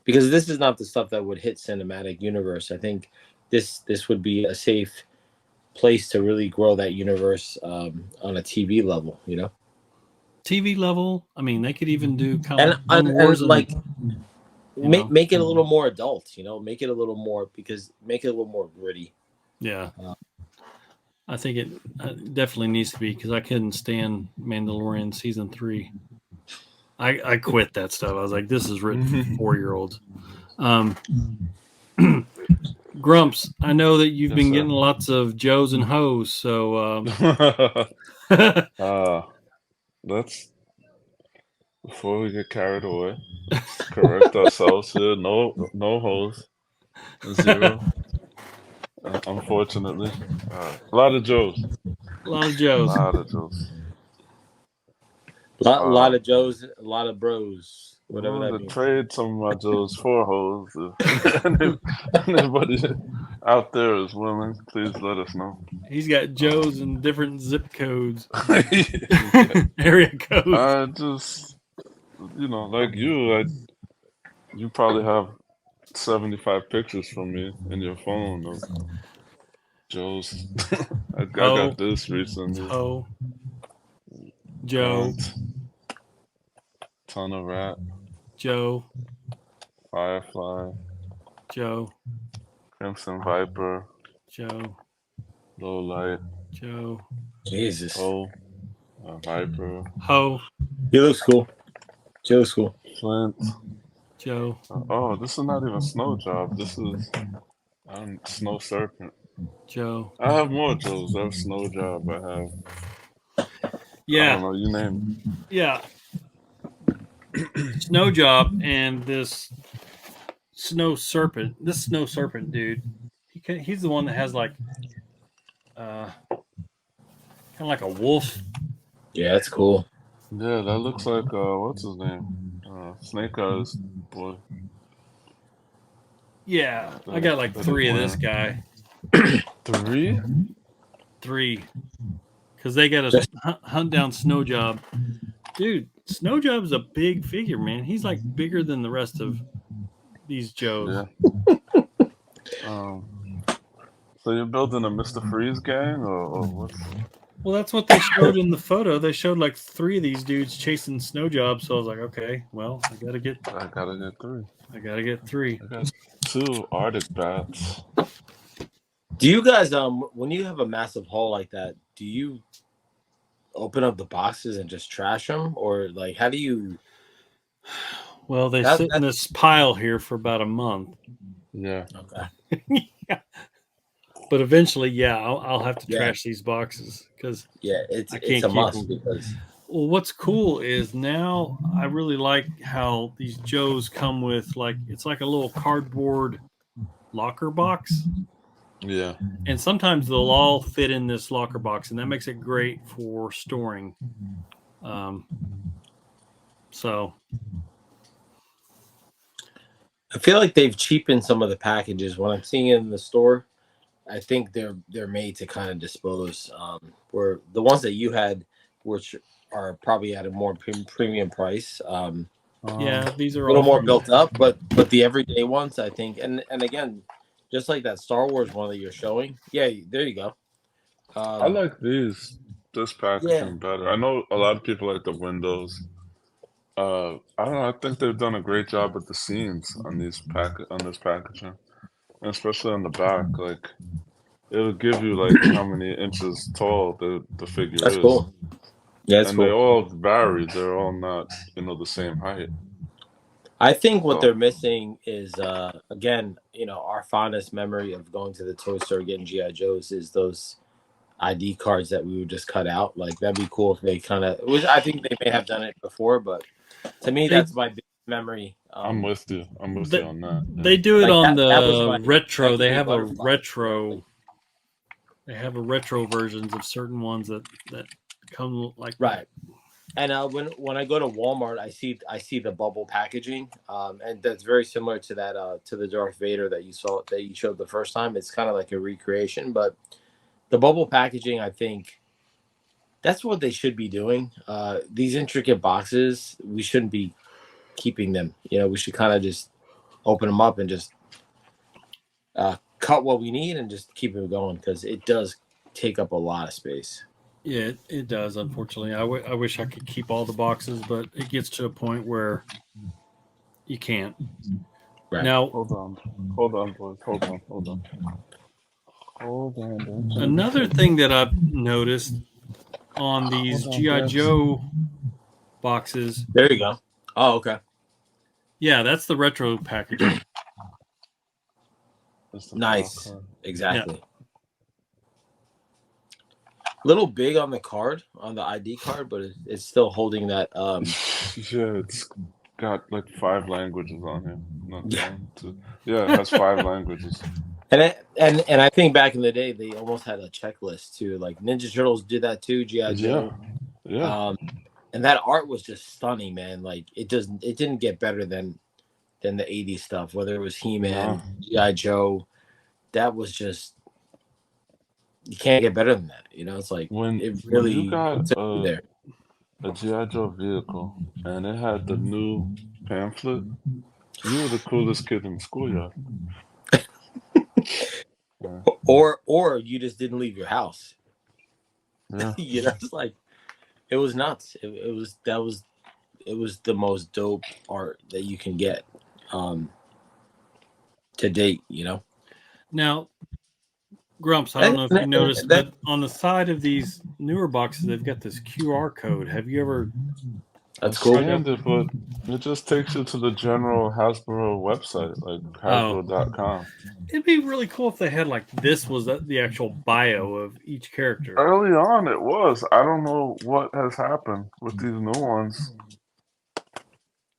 Because this is not the stuff that would hit cinematic universe. I think this would be a safe place to really grow that universe on a TV level, TV level. I mean, they could even do kind of and like make it a little more adult, make it a little more gritty. Yeah. I think it definitely needs to be, because I couldn't stand Mandalorian season 3. I quit that stuff. I was like, this is written for 4-year-olds. Grumps, I know that you've been getting lots of Joes and Hoes, so let's, before we get carried away, correct ourselves here. No hoes. 0. Unfortunately. A lot of Joes. A lot of Joes. A lot of Joes. A lot of Joes, a lot of bros. Whatever that means. Trade some of my Joes for hoes. Anybody out there is willing, please let us know. He's got Joes in different zip codes. Area codes. I just, like you probably have 75 pictures from me in your phone of Joes. I got this recently. Joe. Ton of Rat. Joe. Firefly. Joe. Crimson Viper. Joe. Low Light. Joe. Jesus. Viper. Ho. He looks cool. Joe looks cool. Flint. Joe. This is not even Snow Job. This is Snow Serpent. Joe. I have more Joes. I have Snow Job. I have. Yeah. I don't know. You name it. Yeah. Snow Job and this Snow Serpent. This Snow Serpent dude. He's the one that has like kind of like a wolf. Yeah, that's cool. Yeah, that looks like what's his name? Snake Eyes boy. Yeah, I got like 3 of this guy. 3? 3. Because they got to hunt down Snow Job. Dude, Snow Job's a big figure, man. He's like bigger than the rest of these Joes. Yeah. So you're building a Mr. Freeze gang, or what? Well, that's what they showed in the photo. They showed like 3 of these dudes chasing Snow Job. So I was like, okay, well, I gotta get 3. I got 2 Arctic bats. Do you guys when you have a massive haul like that, do you open up the boxes and just trash them, or like how do you? Well, they sit in this pile here for about a month. Yeah. Okay. Yeah. But eventually, yeah, I'll have to trash these boxes because it's a must. Because well, what's cool is now I really like how these Joes come with like it's like a little cardboard locker box. Yeah. And sometimes they'll all fit in this locker box, and that makes it great for storing. So I feel like they've cheapened some of the packages. When I'm seeing it in the store, I think they're made to kind of dispose. Where the ones that you had, which are probably at a more premium price. Yeah, these are a little more built up, but the everyday ones, I think, and again, just like that Star Wars one that you're showing. Yeah, there you go. I like this packaging better. I know a lot of people like the windows. I don't know. I think they've done a great job with the seams on this packaging, and especially on the back. Like it'll give you like how many inches tall the figure That's is. cool. Yeah, and they all vary. They're all not the same height. I think what they're missing is again, our fondest memory of going to the toy store getting GI Joes is those ID cards that we would just cut out. Like that'd be cool if they kind of. I think they may have done it before, but to me, that's my big memory. I'm with you. I'm with you on that. They do it on the retro. They have a retro. They have a retro versions of certain ones that come like right. And when I go to Walmart, I see the bubble packaging, and that's very similar to that to the Darth Vader that you showed the first time. It's kind of like a recreation, but the bubble packaging, I think, that's what they should be doing. These intricate boxes, we shouldn't be keeping them. We should kind of just open them up and just cut what we need and just keep it going because it does take up a lot of space. Yeah, it does. Unfortunately, I wish I could keep all the boxes, but it gets to a point where you can't. Right. Now, hold on, boys. Hold on. Another thing that I've noticed on these GI Joe boxes. There you go. Oh, okay. Yeah, that's the retro packaging. Nice. Exactly. Yeah. Little big on the card, on the ID card, but it's still holding that. Yeah, it's got like 5 languages on here. It has 5 languages. And I think back in the day they almost had a checklist too. Like Ninja Turtles did that too. GI Joe. Yeah. And that art was just stunning, man. Like it didn't get better than the 80s stuff. Whether it was He-Man, GI Joe, that was just. You can't get better than that, It's like when it really you got there. A GI Joe vehicle, and it had the new pamphlet. You were the coolest kid in the schoolyard. Yeah. Or you just didn't leave your house. Yeah, it's like it was nuts. It was the most dope art that you can get, to date. Now. Grumps, I don't know if you noticed, but on the side of these newer boxes, they've got this QR code. Have you ever? That's cool. But it just takes you to the general Hasbro website, like Hasbro.com. It'd be really cool if they had like this was the actual bio of each character. Early on, it was. I don't know what has happened with these new ones,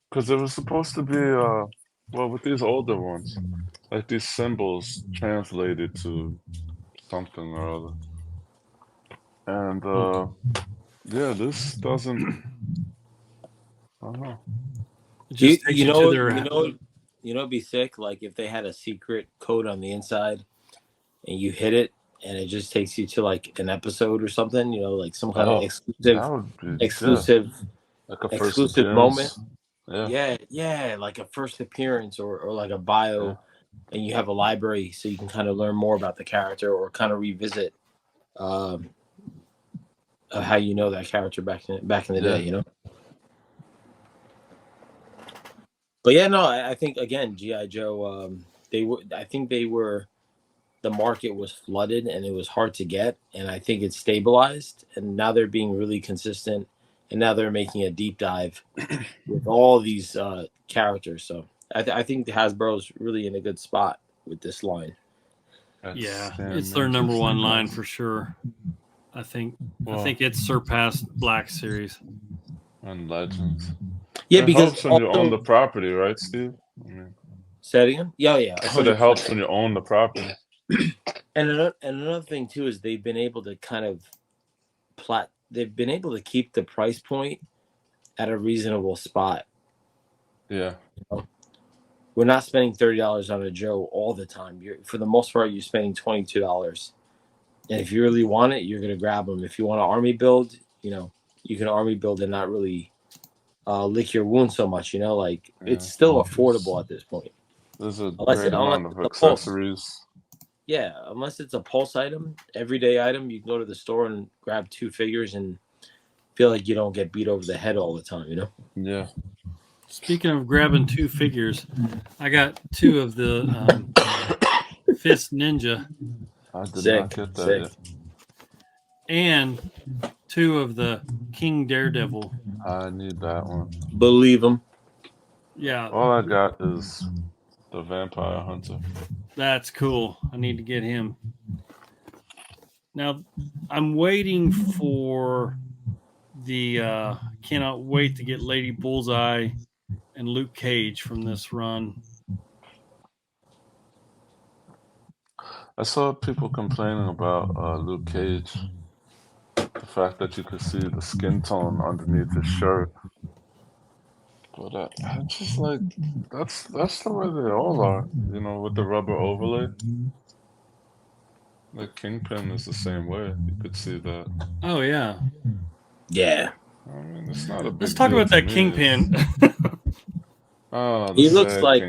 because it was supposed to be with these older ones, like these symbols translated to something or other. And this doesn't. I don't know. You know it'd be sick. Like if they had a secret code on the inside, and you hit it, and it just takes you to like an episode or something. Like some kind of Oh, that would be like a first exclusive moment. appearance. Yeah, Yeah, like a first appearance or like a bio, and you have a library so you can kind of learn more about the character or kind of revisit how you know that character back in the day, But yeah, no, I think again, G.I. Joe, I think the market was flooded and it was hard to get, and I think it's stabilized, and now they're being really consistent, and now they're making a deep dive with all these characters. So I think Hasbro's really in a good spot with this line. It's their number one line for sure. I think it's surpassed Black Series and Legends. Yeah, it because helps when you own the property, right, Steve? Say it again. Yeah. I said it helps when you own the property. And another thing too is they've been able to kind of they've been able to keep the price point at a reasonable spot. Yeah. We're not spending $30 on a Joe all the time. For the most part, you're spending $22. And if you really want it, you're gonna grab them. If you want an army build, you can army build and not really lick your wound so much. It's still affordable at this point. There's a great amount of accessories. Yeah, unless it's a pulse item, everyday item, you can go to the store and grab 2 figures and feel like you don't get beat over the head all the time, Yeah. Speaking of grabbing 2 figures, I got 2 of the Fist Ninja. I did not get that yet. And 2 of the King Daredevil. I need that one. Believe him. Yeah. All I got is the Vampire Hunter. That's cool. I need to get him. Now, I'm waiting for the cannot wait to get Lady Bullseye and Luke Cage from this run. I saw people complaining about Luke Cage. The fact that you could see the skin tone underneath his shirt. But I just like, that's the way they all are, with the rubber overlay. Like Kingpin is the same way. You could see that. Oh, yeah. Yeah. I mean, it's not a big Let's talk about that Kingpin. He looks like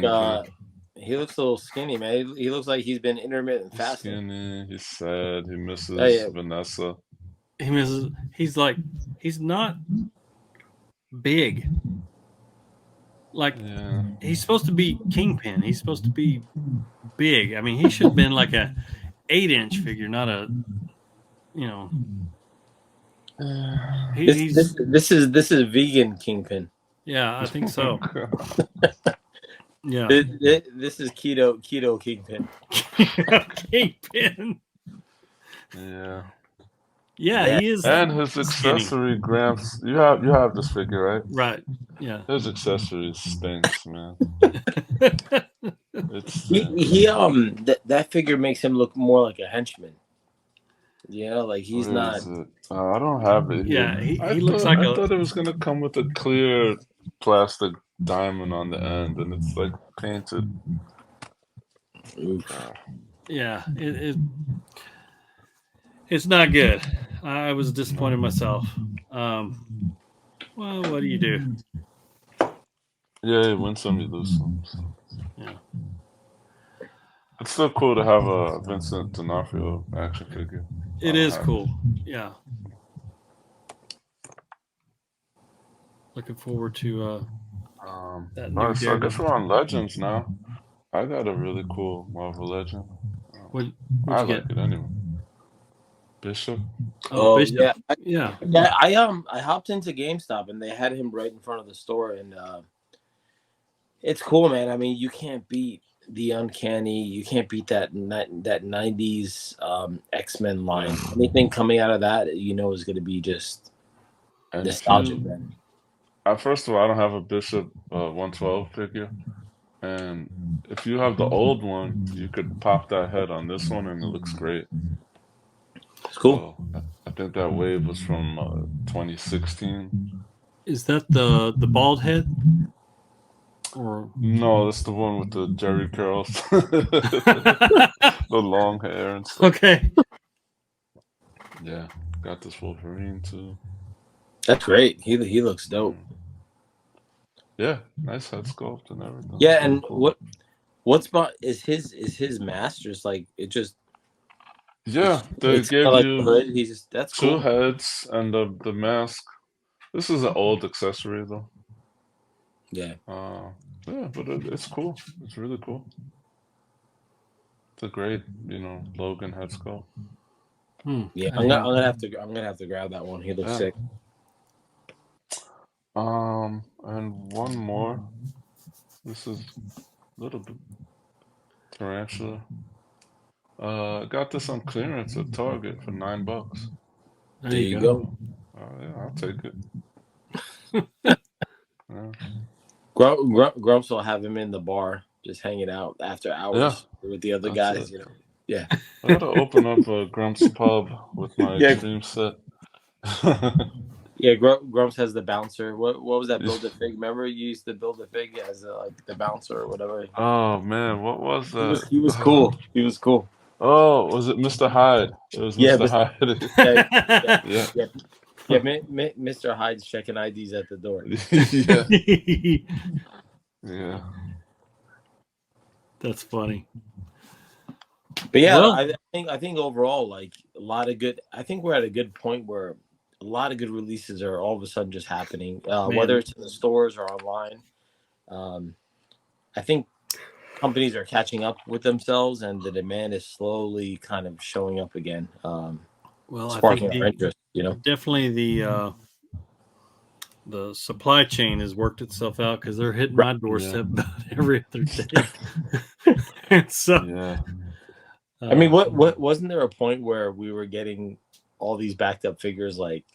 he looks a little skinny, man. He looks like he's been intermittent fasting. Skinny. He's sad. He misses Vanessa. He's not big. He's supposed to be Kingpin. He's supposed to be big. I mean, he should have been like a 8-inch figure, not a, This is vegan Kingpin. Yeah, I think so. Yeah. This is keto Kingpin. Kingpin. Yeah. Yeah, he is. And his accessory, Gramps. You have this figure, right? Right. Yeah. His accessories stinks, man. That figure makes him look more like a henchman. Like he's not. I don't have it. Yeah, he looks like I thought it was gonna come with a clear plastic diamond on the end, and it's like painted. Yeah, it's not good. I was disappointed myself. Well, what do you do? Yeah, you win some, you lose some. So. Yeah. It's still cool to have a Vincent D'Onofrio action figure. It is cool. Yeah. Looking forward to that new so I guess we're on Legends now. I got a really cool Marvel Legend. I like it anyway. Bishop. Oh, Bishop. Yeah. I hopped into GameStop and they had him right in front of the store, and it's cool, man. I mean, you can't beat the Uncanny. You can't beat that 90s X-Men line. Anything coming out of that, is going to be just nostalgic, man. First of all, I don't have a Bishop 112 figure. And if you have the old one, you could pop that head on this one and it looks great. It's cool. So, I think that wave was from 2016. Is that the bald head? Or No, that's the one with the Jerry curls, the long hair and stuff. okay. Yeah, got this Wolverine too. That's great. He looks dope. Yeah, nice head sculpt and everything. Yeah, Really and cool. what's about is his mask just like it just Yeah, they it's gave like the you hood. He's just that's two cool. heads and the mask. This is an old accessory though. Yeah. Yeah, but it's cool. It's really cool. It's a great, Logan head sculpt. Yeah, I I'm have- gonna have to grab that one. He looks Yeah. sick. And one more. This is a little bit tarantula. Got this on clearance at Target for $9. There you go. Yeah, I'll take it. Yeah. Grumps will have him in the bar just hanging out after hours with the other That's guys. it. Yeah. I gotta open up a Grumps pub with my Yeah. extreme set. Yeah, Grumps has the bouncer. What was that? Build a Fig. Remember you used to build a Fig as like the bouncer or whatever. Oh man, what was that? He was cool. He was cool. Oh, was it Mr. Hyde? It was Yeah, Mr. Hyde. Yeah, Mr. Hyde's checking IDs at the door. Yeah. That's funny. But yeah, Well- I think overall, like a lot of good. I think we're at a good point where a lot of good releases are all of a sudden just happening, whether it's in the stores or online. I think companies are catching up with themselves, and the demand is slowly kind of showing up again, Well, sparking I think our interest. definitely the supply chain has worked itself out because they're hitting my doorstep about every other day. So, Yeah. I mean, what wasn't there a point where we were getting all these backed up figures like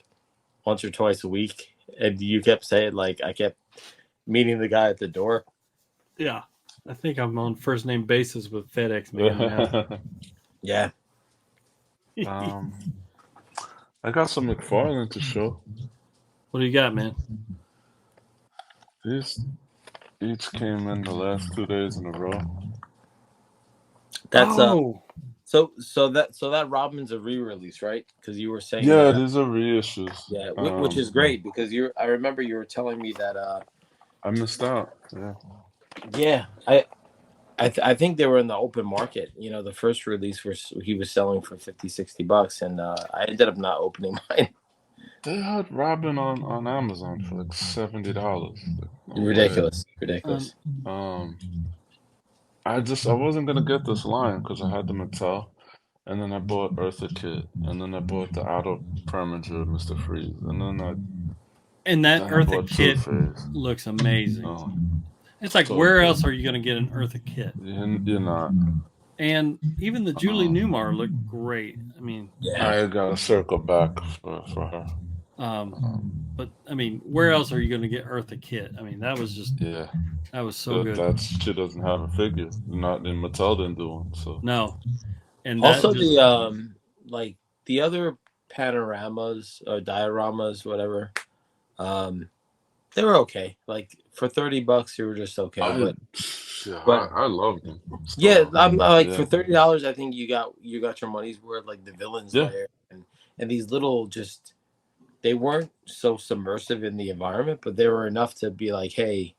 once or twice a week, and you kept saying like I kept meeting the guy at the door? yeah, I think I'm on first name basis with FedEx man now. Yeah. I got some McFarlane to show. What do you got, man? These each came in the last 2 days in a row. That's oh, so that Robin's a re-release, right? Because you were saying Yeah, that, these are reissues. yeah, which is great because I remember you were telling me that I missed out. Yeah. yeah, I think they were in the open market. You know, the first release he was selling for $50-$60, and I ended up not opening mine. They had Robin on Amazon for like $70. Ridiculous. I wasn't gonna get this line because I had the Mattel, and then I bought Eartha Kitt, and then I bought the Auto Preminger of Mr. Freeze, and then and that I Eartha bought kit Two-Face. looks amazing. Oh, It's like, so where good. else are you going to get an Eartha kit? You're not. And even the Julie Newmar looked great. I mean, I gotta circle back for her. but I mean, where else are you going to get Eartha kit? I mean, that was just that was so good. She doesn't have a figure. Not in Mattel didn't do one. So No, and Also, that just, the like the other panoramas or dioramas, whatever, they were okay. Like for $30, they were just okay. I love them. Yeah, I'm like Yeah. for $30, I think you got your money's worth. Like the villains Yeah. there, and these little just they weren't so submersive in the environment, but they were enough to be like, hey,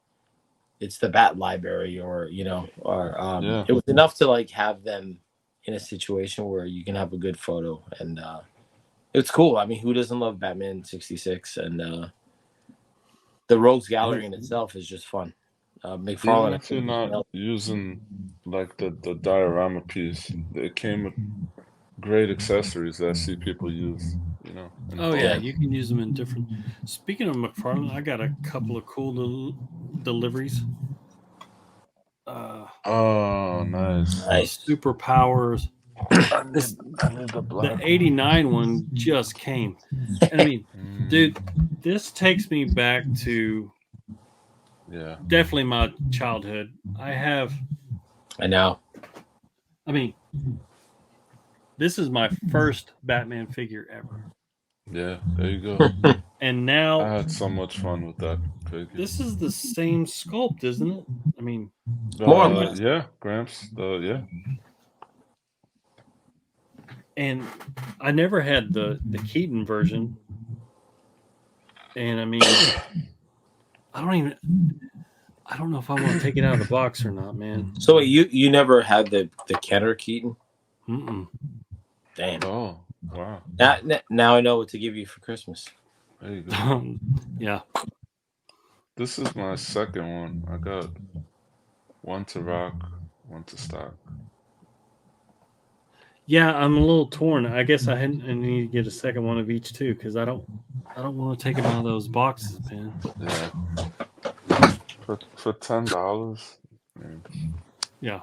it's the Bat Library, or it was enough to like have them in a situation where you can have a good photo, and it's cool. I mean, who doesn't love Batman 66? And the Rogues Gallery in itself is just fun. McFarlane, Even if you're not using like the diorama piece, it came with great accessories that I see people use. oh yeah, you can use them in different. Speaking of McFarlane, I got a couple of cool deliveries. Oh, nice. Superpowers. I need the black The 89 one just came. And I mean, dude, this takes me back to definitely my childhood. I know. I mean, this is my first Batman figure ever. Yeah, there you go. And I now had so much fun with that figure. this is the same sculpt, isn't it? I mean, More or less. Yeah, Gramps. Yeah. and I never had the Keaton version. And I mean, I don't know if I want to take it out of the box or not, man. So wait, you never had the Kenner Keaton? Mm-mm. Damn. Oh, wow. Now I know what to give you for Christmas. There you go. Yeah. This is my second one. I got one to rock, one to stock. Yeah, I'm a little torn. I guess I need to get a second one of each too, because I don't want to take them out of those boxes, man. Yeah. For $10. Yeah.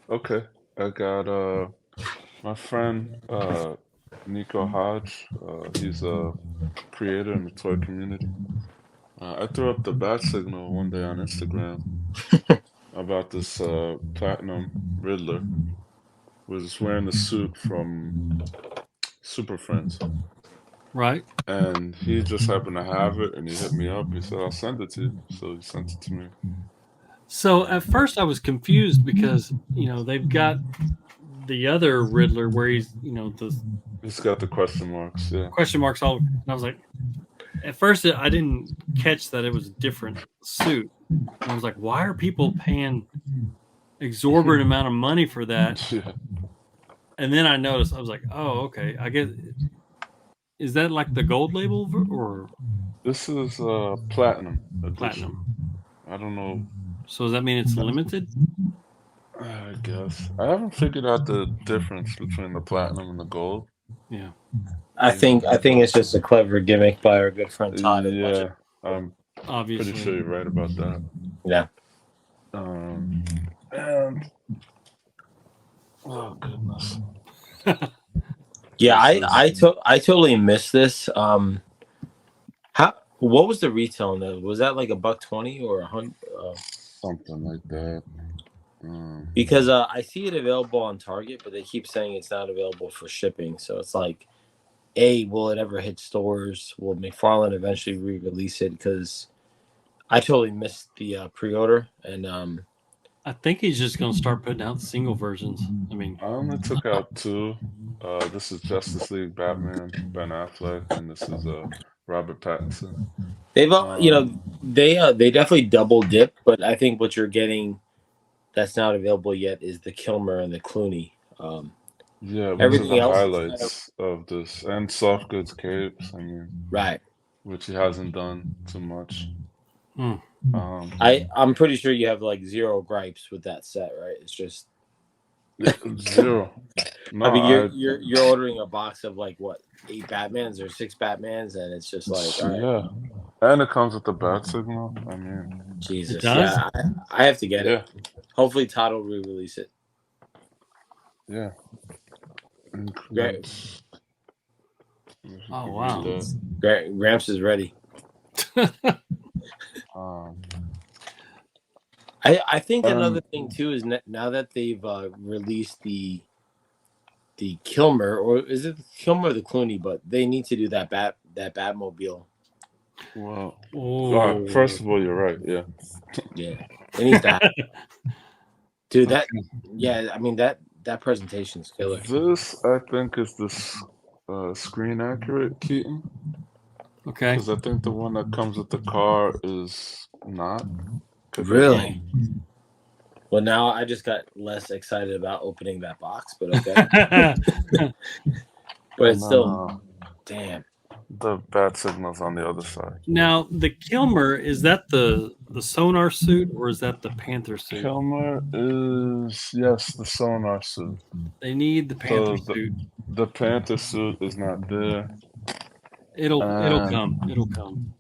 Okay. I got my friend Nico Hodge. He's a creator in the toy community. I threw up the bat signal one day on Instagram about this platinum Riddler was wearing the suit from Super Friends. Right. And he just happened to have it, and he hit me up. He said, "I'll send it to you." So he sent it to me. So at first I was confused because they've got the other Riddler where he's He's got the question marks. Yeah. question marks all, and I was like, at first I didn't catch that it was a different suit. And I was like, why are people paying exorbitant amount of money for that? Yeah. And then I noticed, I was like, oh, okay. I guess, is that like the gold label or? This is platinum edition. Platinum. I don't know. So does that mean it's limited? I guess. I haven't figured out the difference between the platinum and the gold. Yeah. I think it's just a clever gimmick by our good friend Todd. Yeah, I'm Obviously. pretty sure you're right about that. Yeah. And oh goodness. Yeah, I totally missed this. What was the retail on that? Was that like $120 or $100? Something like that. Because I see it available on Target, but they keep saying it's not available for shipping. So it's like, will it ever hit stores? Will McFarlane eventually re-release it? Because I totally missed the pre-order, and I think he's just going to start putting out single versions. I mean, I only took out two. This is Justice League Batman, Ben Affleck, and this is Robert Pattinson. They've they definitely double dip, but I think what you're getting that's not available yet is the Kilmer and the Clooney. Yeah, everything the else highlights of this, and Soft Goods Capes. I mean, right, which he hasn't done too much. I'm pretty sure you have like zero gripes with that set, right? It's just zero. No, I mean, you're ordering a box of like what, 8 Batmans or 6 Batmans, and it's just like, all right. Yeah, and it comes with the bat signal. I mean, Jesus, yeah, I have to get it. Hopefully, Todd will re-release it. Yeah. Great. Oh wow. Gramps is ready. I think another thing too is now that they've released the Kilmer, or is it the Kilmer or the Clooney? But they need to do that Batmobile. Well, first of all, you're right. Yeah. Yeah, they need that. Dude, I mean that presentation's killer. This I think is the screen accurate Keaton. Okay. Because I think the one that comes with the car is not. Really? Well, now I just got less excited about opening that box, but okay. But it's still, damn. The bat signal's on the other side. Now, the Kilmer, is that the sonar suit or is that the Panther suit? Kilmer is, yes, the sonar suit. They need the Panther suit. The Panther suit is not there. It'll come. It'll come.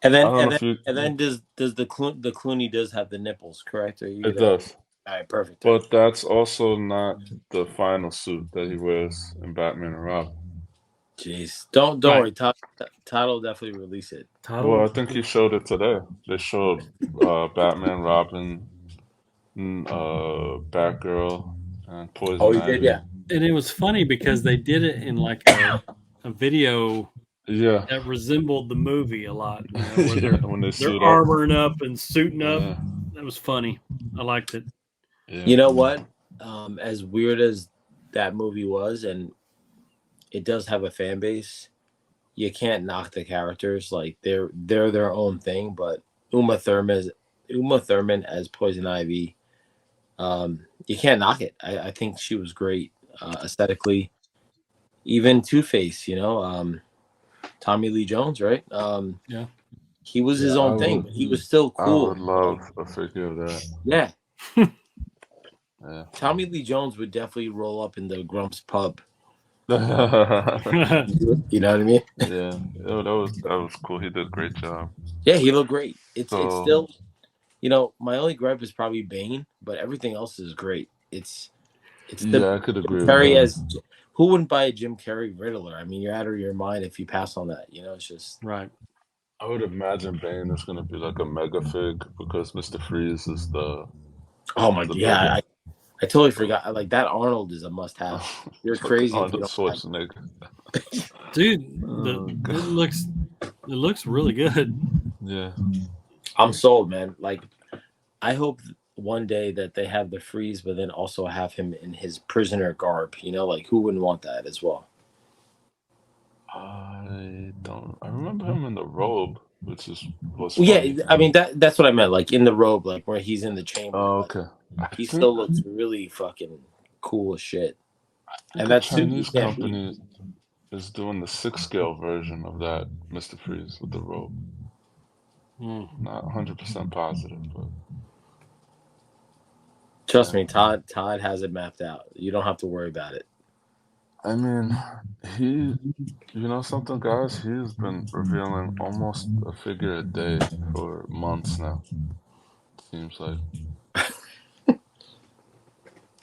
And then does the Clooney does have the nipples, correct? It does. All right, perfect. But that's also not the final suit that he wears in Batman and Robin. Jeez, don't worry. Todd will definitely release it. Well, I think he showed it today. They showed Batman, Robin, Batgirl, and Poison Ivy. He did, yeah. And it was funny because they did it in like a video Yeah. that resembled the movie a lot. You know, where When they they're suit up. armoring up and suiting up. Yeah. That was funny. I liked it. Yeah. You know what? As weird as that movie was, and it does have a fan base, you can't knock the characters. Like they're their own thing. But Uma Thurman as Poison Ivy, you can't knock it. I think she was great aesthetically. Even Two-Face, you know, Tommy Lee Jones, right? Yeah. He was his own thing, but he was still cool. I would love a figure of that. Yeah. Yeah. Tommy Lee Jones would definitely roll up in the Grumps pub. Yeah. You know what I mean? Yeah. That was cool. He did a great job. Yeah, he looked great. It's So- still, you know, my only gripe is probably Bane, but everything else is great. It's Yeah, I could agree with Carrey that. as who wouldn't buy a Jim Carrey Riddler? I mean, you're out of your mind if you pass on that. You know, it's just Right. I would imagine Bane is going to be like a mega fig because Mr. Freeze is the. oh my the yeah. bigger- I totally forgot. Like that Arnold is a must-have. You're It's like crazy if you Arnold don't have- Schwarzenegger. Dude, Oh, God. it looks really good. Yeah. I'm sold, man. Like, I hope one day that they have the Freeze, but then also have him in his prisoner garb. You know, like who wouldn't want that as well? I remember him in the robe, which was Well, funny. yeah, I mean that's what I meant. Like in the robe, like where he's in the chamber. Oh, Like, okay. he still looks really fucking cool as shit. And a that's Chinese yeah. company is doing the 6-scale version of that Mr. Freeze with the robe. Mm. Not 100% positive, but Trust me, Todd has it mapped out. You don't have to worry about it. I mean, something, guys? He's been revealing almost a figure a day for months now. Seems like.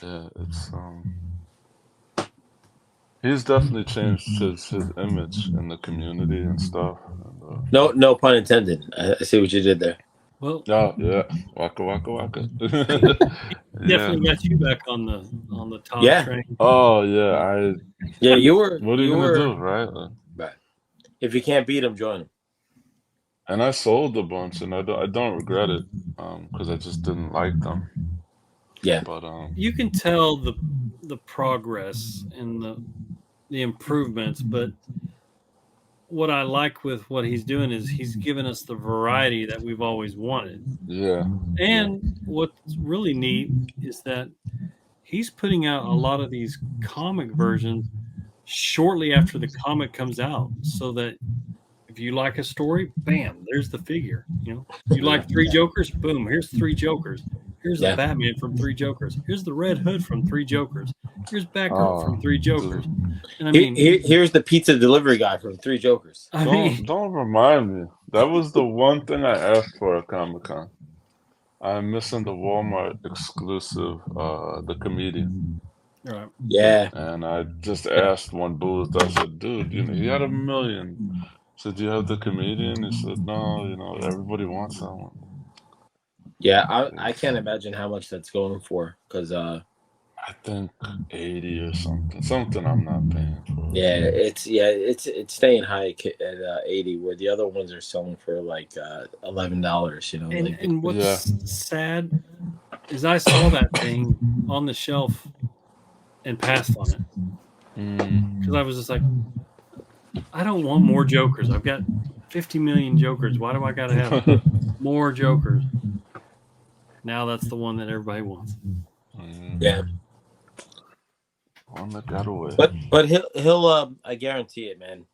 Yeah, it's He's definitely changed his image in the community and stuff. And, No pun intended. I see what you did there. Well, yeah, waka waka waka. definitely got you back on the Todd Yeah. train. Oh yeah, Yeah, you were. What are you gonna were, do, right? If you can't beat him, join him. And I sold a bunch, and I don't regret it, because I just didn't like them. Yeah. But You can tell the progress and the improvements, but what I like with what he's doing is he's given us the variety that we've always wanted. yeah, And what's really neat is that he's putting out a lot of these comic versions shortly after the comic comes out, so that if you like a story, bam, there's the figure. You know, you like 3 Jokers, boom, here's 3 Jokers. Here's the Batman from 3 Jokers. Here's the Red Hood from 3 Jokers. Here's Batgirl from 3 Jokers. And I mean, here's the pizza delivery guy from 3 Jokers. I mean, don't remind me. That was the one thing I asked for at Comic-Con. I'm missing the Walmart exclusive, the comedian. right. Yeah. And I just asked one booth. I said, "Dude, he had 1 million." I said, "Do you have the comedian?" He said, "No, everybody wants that one." Yeah, I can't imagine how much that's going for, because I think 80 or something I'm not paying for. it's staying high at 80, where the other ones are selling for like $11. You know, And what's sad is I saw that thing on the shelf and passed on it because I was just like, I don't want more Jokers. I've got 50 million Jokers. Why do I got to have more Jokers? Now that's the one that everybody wants. Yeah. One that got away. But he'll I guarantee it, man.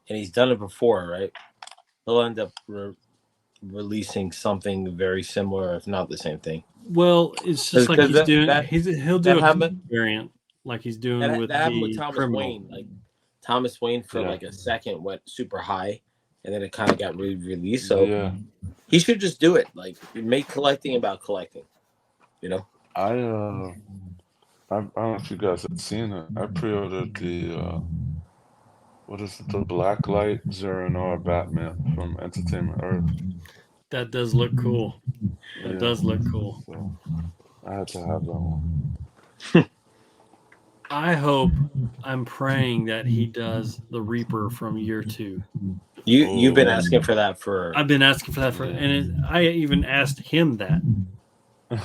And he's done it before, right? He'll end up releasing something very similar, if not the same thing. Well, it's just like he's doing. He'll do a variant like he's doing with that happened the with Thomas criminal. Wayne. Like Thomas Wayne for like a second went super high, and then it kind of got re-released. So he should just do it. Like make collecting about collecting. You know. I don't know if you guys have seen it. I pre-ordered the what is it? The Blacklight Zero-Noir Batman from Entertainment Earth. That does look cool. That does look cool. So I had to have that one. I'm praying that he does the Reaper from year 2. You've been asking for that for. I've been asking for that I even asked him that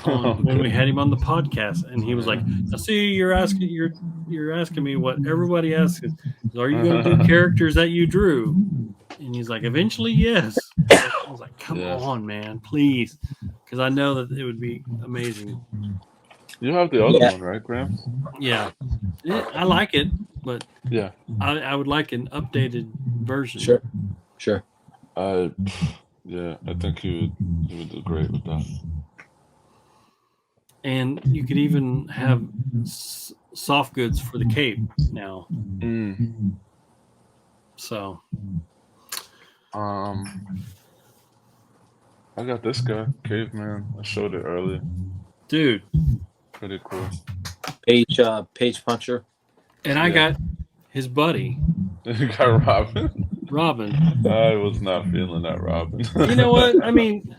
when we had him on the podcast, and he was like, "I see you're asking me what everybody asks is, are you going to do characters that you drew?" And he's like, "Eventually, yes." I was like, "Come on, man, please," because I know that it would be amazing. You have the other one, right, Gramps? Yeah, I like it, but yeah, I would like an updated version. Sure. Yeah, I think he would do great with that. And you could even have soft goods for the cape now. So, I got this guy, Caveman. I showed it earlier. Dude, pretty cool. Page puncher. And I got his buddy. You got Robin. I was not feeling that Robin. You know what? I mean,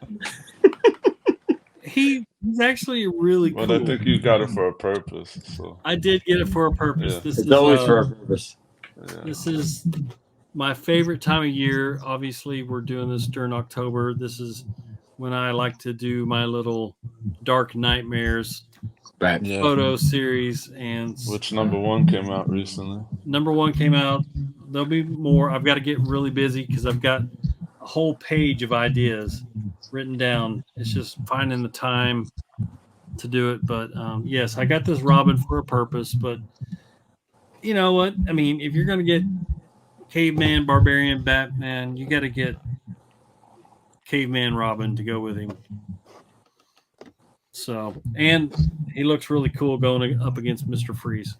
he's actually really cool. But I think you got it for a purpose. So I did get it for a purpose. Yeah. This It's is always for a purpose. Yeah. This is my favorite time of year. Obviously, we're doing this during October. This is when I like to do my little Dark Nightmares photo series. And which number 1 came out recently? Number 1 came out. There'll be more. I've got to get really busy because I've got a whole page of ideas written down. It's just finding the time to do it. But yes, I got this Robin for a purpose. But you know what? I mean, if you're going to get Caveman, Barbarian, Batman, you got to get Caveman Robin to go with him. So, and he looks really cool going up against Mr. Freeze.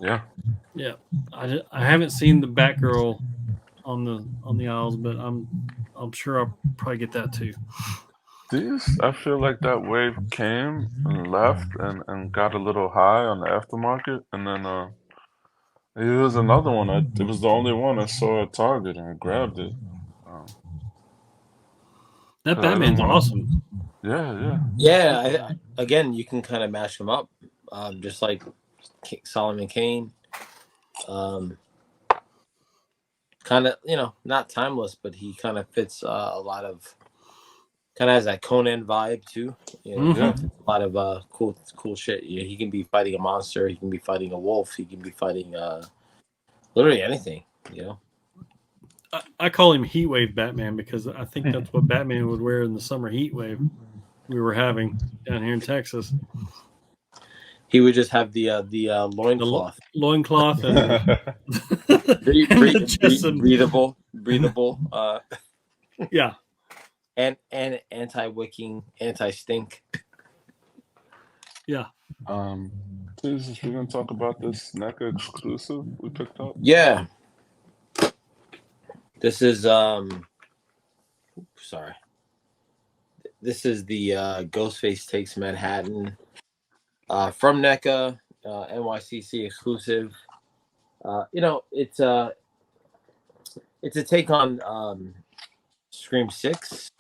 Yeah. Yeah. I haven't seen the Batgirl on the aisles, but I'm sure I'll probably get that too. I feel like that wave came and left and got a little high on the aftermarket, and then it was another one. It was the only one I saw at Target, and I grabbed it. That Batman's awesome. Yeah. Again, you can kind of mash them up, just like Solomon Kane. Kind of, not timeless, but he kind of fits a lot of. Kind of has that Conan vibe too. A lot of cool shit. He can be fighting a monster. He can be fighting a wolf. He can be fighting literally anything. I call him Heatwave Batman because I think that's what Batman would wear in the summer heat wave we were having down here in Texas. He would just have the loincloth. The loincloth and breathable. Yeah. And anti-wicking, anti-stink. Yeah. Please, we're gonna talk about this NECA exclusive we picked up. Yeah. This is This is the Ghostface Takes Manhattan from NECA, NYCC exclusive. It's a take on Scream 6.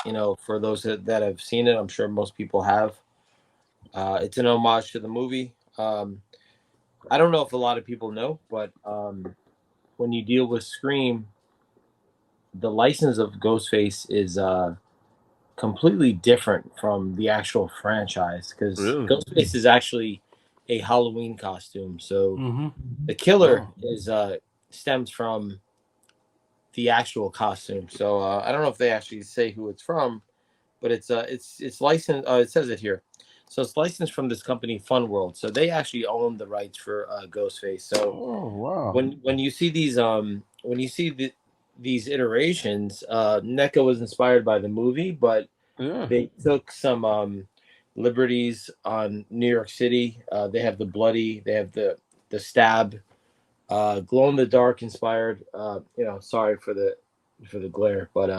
For those that have seen it, I'm sure most people have. It's an homage to the movie. I don't know if a lot of people know, but when you deal with Scream, the license of Ghostface is completely different from the actual franchise, because Ghostface is actually a Halloween costume. So the killer stems from the actual costume. So I don't know if they actually say who it's from, but it's licensed. It says it here. So it's licensed from this company, Fun World. So they actually own the rights for Ghostface. So when you see these iterations, NECA was inspired by the movie, but they took some liberties on New York City. They have the bloody, they have the stab, glow in the dark inspired. Sorry for the glare, but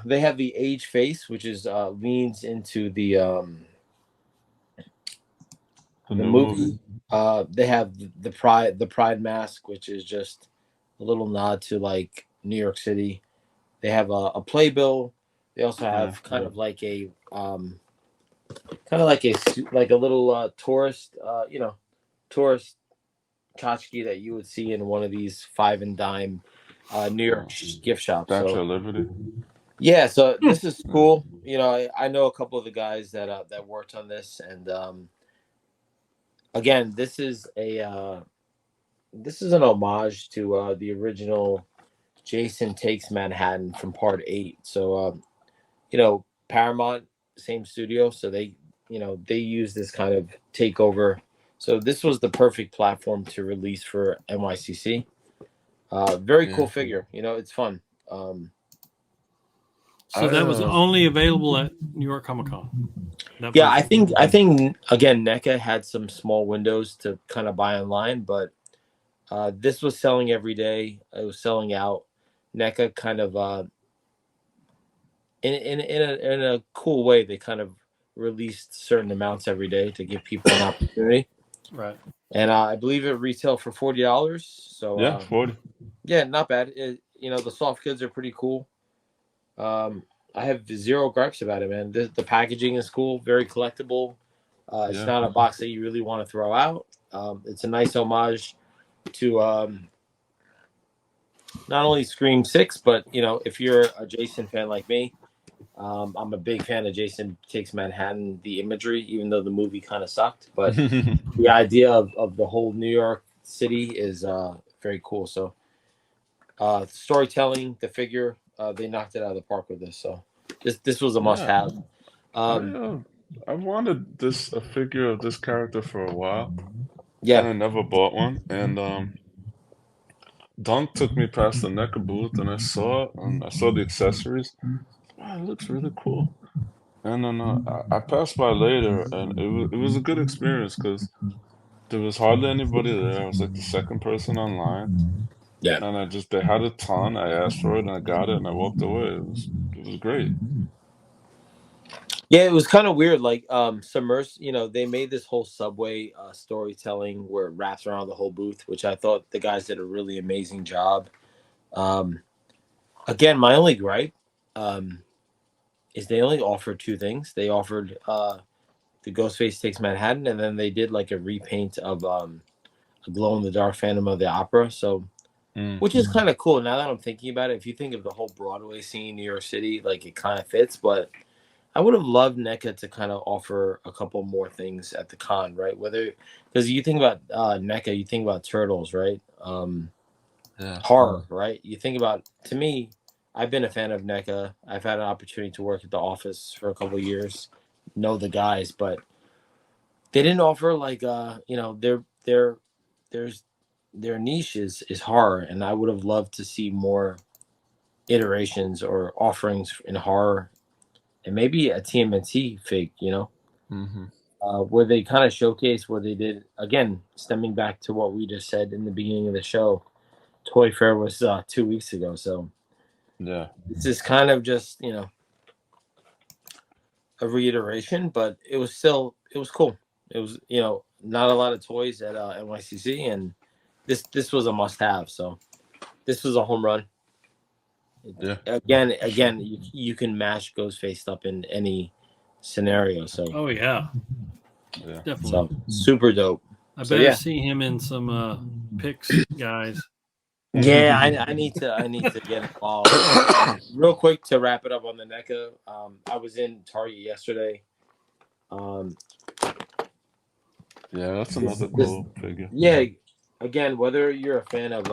they have the age face, which is leans into the movie. They have the pride mask, which is just a little nod to like New York City. They have a playbill. They also have kind of like a kind of like a little tourist, tourist tchotchke that you would see in one of these five and dime New York gift shops. Statue So of Liberty. yeah, so this is Yeah. cool. I know a couple of the guys that worked on this, and again, this is an homage to the original Jason Takes Manhattan from Part 8. So Paramount, same studio, so they use this kind of takeover. So this was the perfect platform to release for NYCC. Very cool figure. It's fun. So that was only available at New York Comic Con. Yeah, I think again, NECA had some small windows to kind of buy online, but this was selling every day. It was selling out. NECA kind of in a cool way, they kind of released certain amounts every day to give people an opportunity. Right. And I believe it retailed for $40. So yeah, 40. Yeah, not bad. The soft goods are pretty cool. I have zero gripes about it, man. The packaging is cool, very collectible. It's not a box that you really want to throw out. It's a nice homage to not only Scream 6, but if you're a Jason fan like me, I'm a big fan of Jason Takes Manhattan, the imagery, even though the movie kind of sucked. But the idea of the whole New York City is very cool. So storytelling, the figure, they knocked it out of the park with this. So this was a must-have. I wanted a figure of this character for a while. Yeah. And I never bought one. And Dunk took me past the NECA booth, and I saw the accessories. Wow, it looks really cool. And then I passed by later, and it was a good experience because there was hardly anybody there. I was like the second person online. Yeah. And they had a ton. I asked for it, and I got it, and I walked away. It was great. Yeah, it was kind of weird. Like Submerse, they made this whole subway storytelling where it wraps around the whole booth, which I thought the guys did a really amazing job. Again, my only gripe is they only offered two things. They offered the Ghostface Takes Manhattan, and then they did like a repaint of a glow in the dark Phantom of the Opera. So, which is kind of cool. Now that I'm thinking about it, if you think of the whole Broadway scene, New York City, like it kind of fits. But I would have loved NECA to kind of offer a couple more things at the con, right? Because you think about NECA, you think about Turtles, right? Horror, right? You think about, to me, I've been a fan of NECA. I've had an opportunity to work at the office for a couple of years, know the guys, but they didn't offer like their niche is horror, and I would have loved to see more iterations or offerings in horror, and maybe a TMNT fig, where they kind of showcase what they did. Again, stemming back to what we just said in the beginning of the show, Toy Fair was 2 weeks ago, so yeah, it's just kind of just a reiteration, but it was cool. It was not a lot of toys at NYCC, and this was a must-have. So this was a home run. Yeah. Again, you can mash Ghostface up in any scenario. So oh yeah, definitely. So, super dope. I better see him in some pics, guys. Yeah, I need to get involved. Real quick to wrap it up on the NECA. I was in Target yesterday. Yeah, that's another cool figure. Yeah, again, whether you're a fan of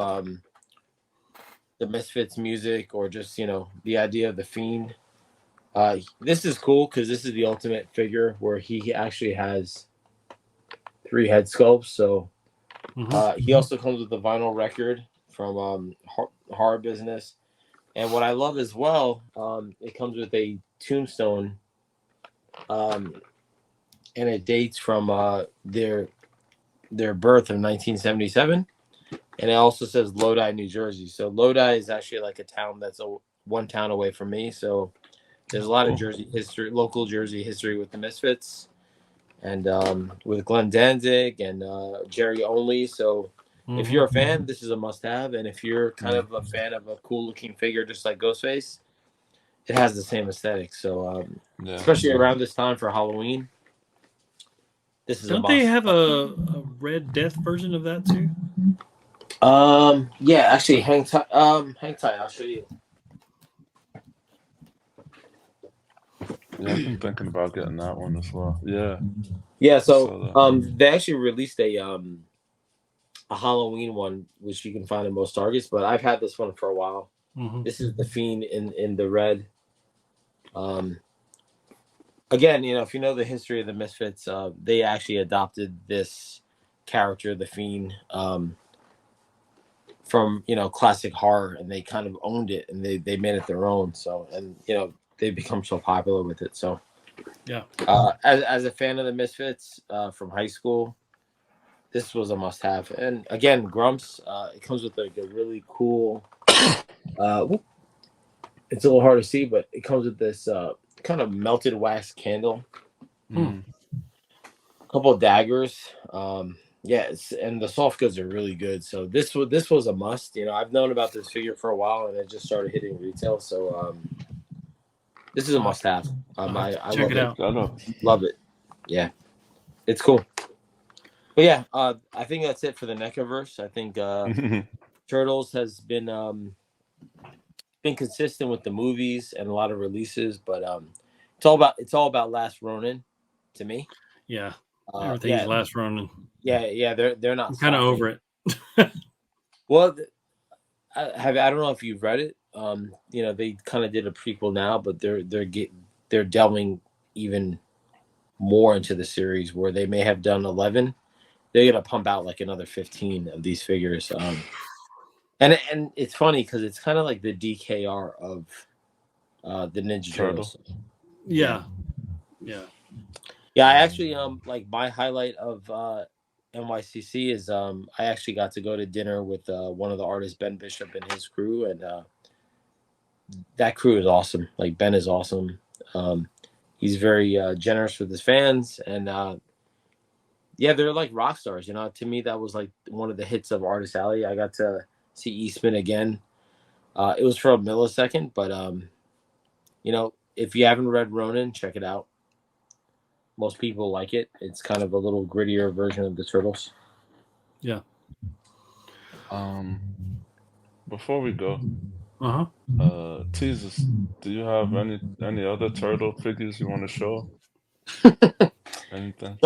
the Misfits music or just the idea of the Fiend, this is cool because this is the ultimate figure where he actually has 3 head sculpts. So he also comes with a vinyl record from Horror Business, and what I love as well, it comes with a tombstone, and it dates from their birth of 1977, and it also says Lodi, New Jersey. So Lodi is actually like a town that's one town away from me. So there's a lot of Jersey history, local Jersey history with the Misfits, and with Glenn Danzig and Jerry Only. So if you're a fan, this is a must-have. And if you're kind of a fan of a cool-looking figure just like Ghostface, it has the same aesthetic. So Yeah. especially around this time for Halloween, this is a Don't must. they have a Red Death version of that too? Yeah, actually, hang tight. Hang tight. I'll show you. Yeah, I've been thinking about getting that one as well. Yeah. Yeah. So So they actually released a Halloween one, which you can find in most Targets. But I've had this one for a while. Mm-hmm. This is the Fiend in the red. Again, you know, if you know the history of the Misfits, they actually adopted this character, the Fiend, from, you know, classic horror, and they kind of owned it, and they made it their own. So, and you know, they've become so popular with it. So, Yeah. as a fan of the Misfits from high school, this was a must-have. And again, Grumps, it comes with like a really cool. It's a little hard to see, but it comes with this kind of melted wax candle, mm, a couple of daggers. Yeah, and the soft goods are really good. So this was a must. You know, I've known about this figure for a while, and it just started hitting retail. So this is a must-have. I Check love it out. Love it. Yeah, it's cool. But yeah, I think that's it for the NECA verse. I think Turtles has been consistent with the movies and a lot of releases, but it's all about Last Ronin to me. Yeah. Everything's Yeah, Last Ronin. yeah, they're not. I'm kind of stopping. over it. Well, I don't know if you've read it. You know, they kind of did a prequel now, but they're delving even more into the series, where they may have done 11. They're gonna pump out like another 15 of these figures. And it's funny because it's kind of like the DKR of the Ninja Turtles. Yeah. I actually like my highlight of NYCC is I actually got to go to dinner with one of the artists, Ben Bishop, and his crew, and that crew is awesome. Like, Ben is awesome. He's very generous with his fans, and yeah, they're like rock stars. You know, to me that was like one of the hits of Artist Alley. I got to see Eastman again. It was for a millisecond, but you know, if you haven't read Ronin, check it out. Most people like it. It's kind of a little grittier version of the Turtles. Yeah. Before we go, Teases, do you have any other turtle figures you want to show? Anything?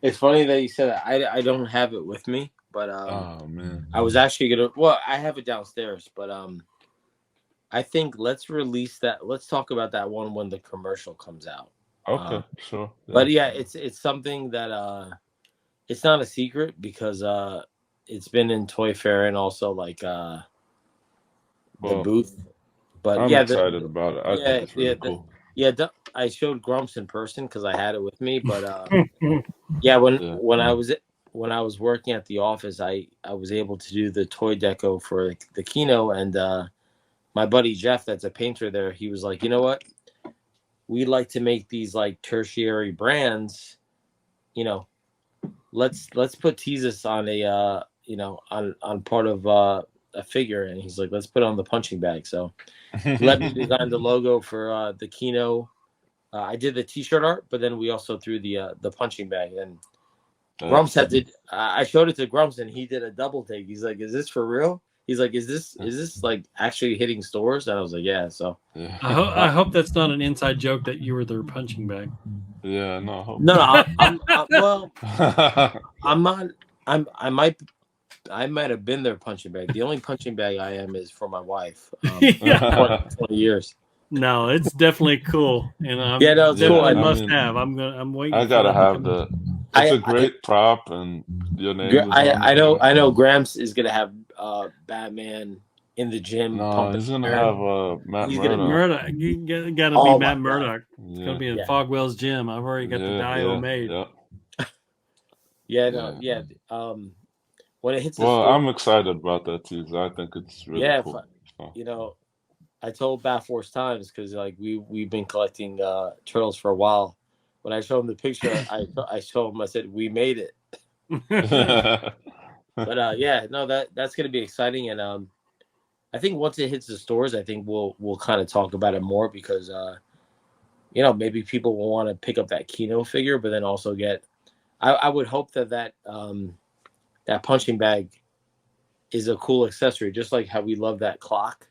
It's funny that you said that. I don't have it with me, but Oh man, I was actually gonna. Well, I have it downstairs, but I think let's release that. Let's talk about that one when the commercial comes out. okay, sure. Yeah. But yeah, it's something that it's not a secret because it's been in Toy Fair and also like the booth. But I'm yeah, excited about it. I think it's really cool. I showed Grumps in person because I had it with me. But yeah, when I was working at the office, I was able to do the toy deco for the Kino, and my buddy Jeff, that's a painter there, he was like, you know what? We like to make these like tertiary brands. You know, let's put Teasus on a you know, on part of a figure, and he's like, let's put it on the punching bag. So let me design the logo for the Kino. I did the T-shirt art, but then we also threw the punching bag. And Grumps had to. I showed it to Grumps, and he did a double take. He's like, "Is this for real?" He's like, "Is this like actually hitting stores?" And I was like, "Yeah." So I hope that's not an inside joke that you were their punching bag. Yeah, no. I hope well, I'm not. I might have been their punching bag. The only punching bag I am is for my wife. 20 years. No, it's definitely cool. And it's cool. I must have. I'm waiting. I gotta have the. It's a great prop, and your name. I know. Gramps is gonna have Batman in the gym. No, he's gonna have Matt Murdock. You gotta be Matt Murdock. It's gonna be in Fogwell's gym. I've already got the dio made. When it hits, I'm excited about that too. I think it's really cool. You know, I told Bat Force Times because like we've been collecting turtles for a while. When I showed him the picture, I showed him. I said, "We made it." But that's gonna be exciting, and I think once it hits the stores, I think we'll kind of talk about it more because you know, maybe people will want to pick up that Kino figure, but then also get. I would hope that punching bag is a cool accessory, just like how we love that clock.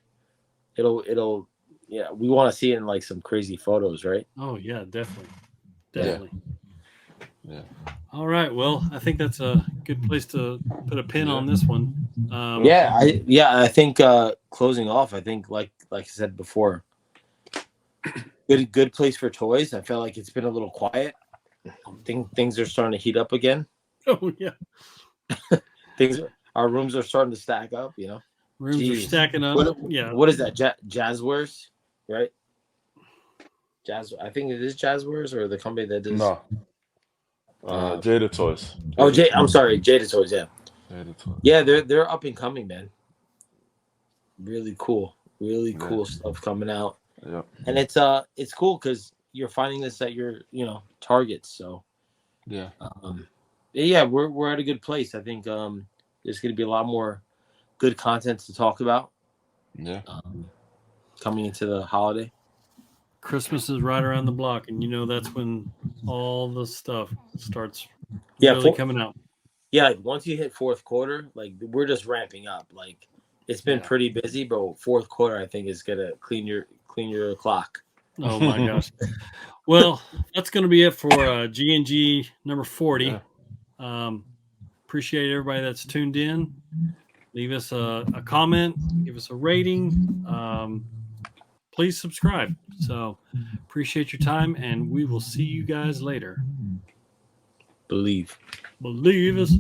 It'll yeah, we want to see it in like some crazy photos, right? Oh yeah, definitely. Yeah. All right. Well, I think that's a good place to put a pin on this one. I think closing off, I think like I said before, good place for toys. I felt like it's been a little quiet. Things are starting to heat up again. Oh yeah. Our rooms are starting to stack up, you know. Rooms are stacking up. What is that? Jazzwares, right? I think it is Jazzwares or the company that does. No. Jada Toys. I'm sorry, Jada Toys. Yeah. Jada Toys. Yeah, they're up and coming, man. Really cool stuff coming out. Yeah. And it's cool because you're finding this at your targets. So yeah, we're at a good place. I think there's going to be a lot more good content to talk about. Yeah. Coming into the holiday. Christmas is right around the block, and that's when all the stuff starts really coming out. Yeah, like once you hit fourth quarter, like we're just ramping up. Like it's been pretty busy, but fourth quarter I think is gonna clean your clock. Oh my gosh. Well, that's gonna be it for G&G number 40. Yeah. Appreciate everybody that's tuned in. Leave us a comment, give us a rating. Please subscribe. So appreciate your time, and we will see you guys later. Believe us.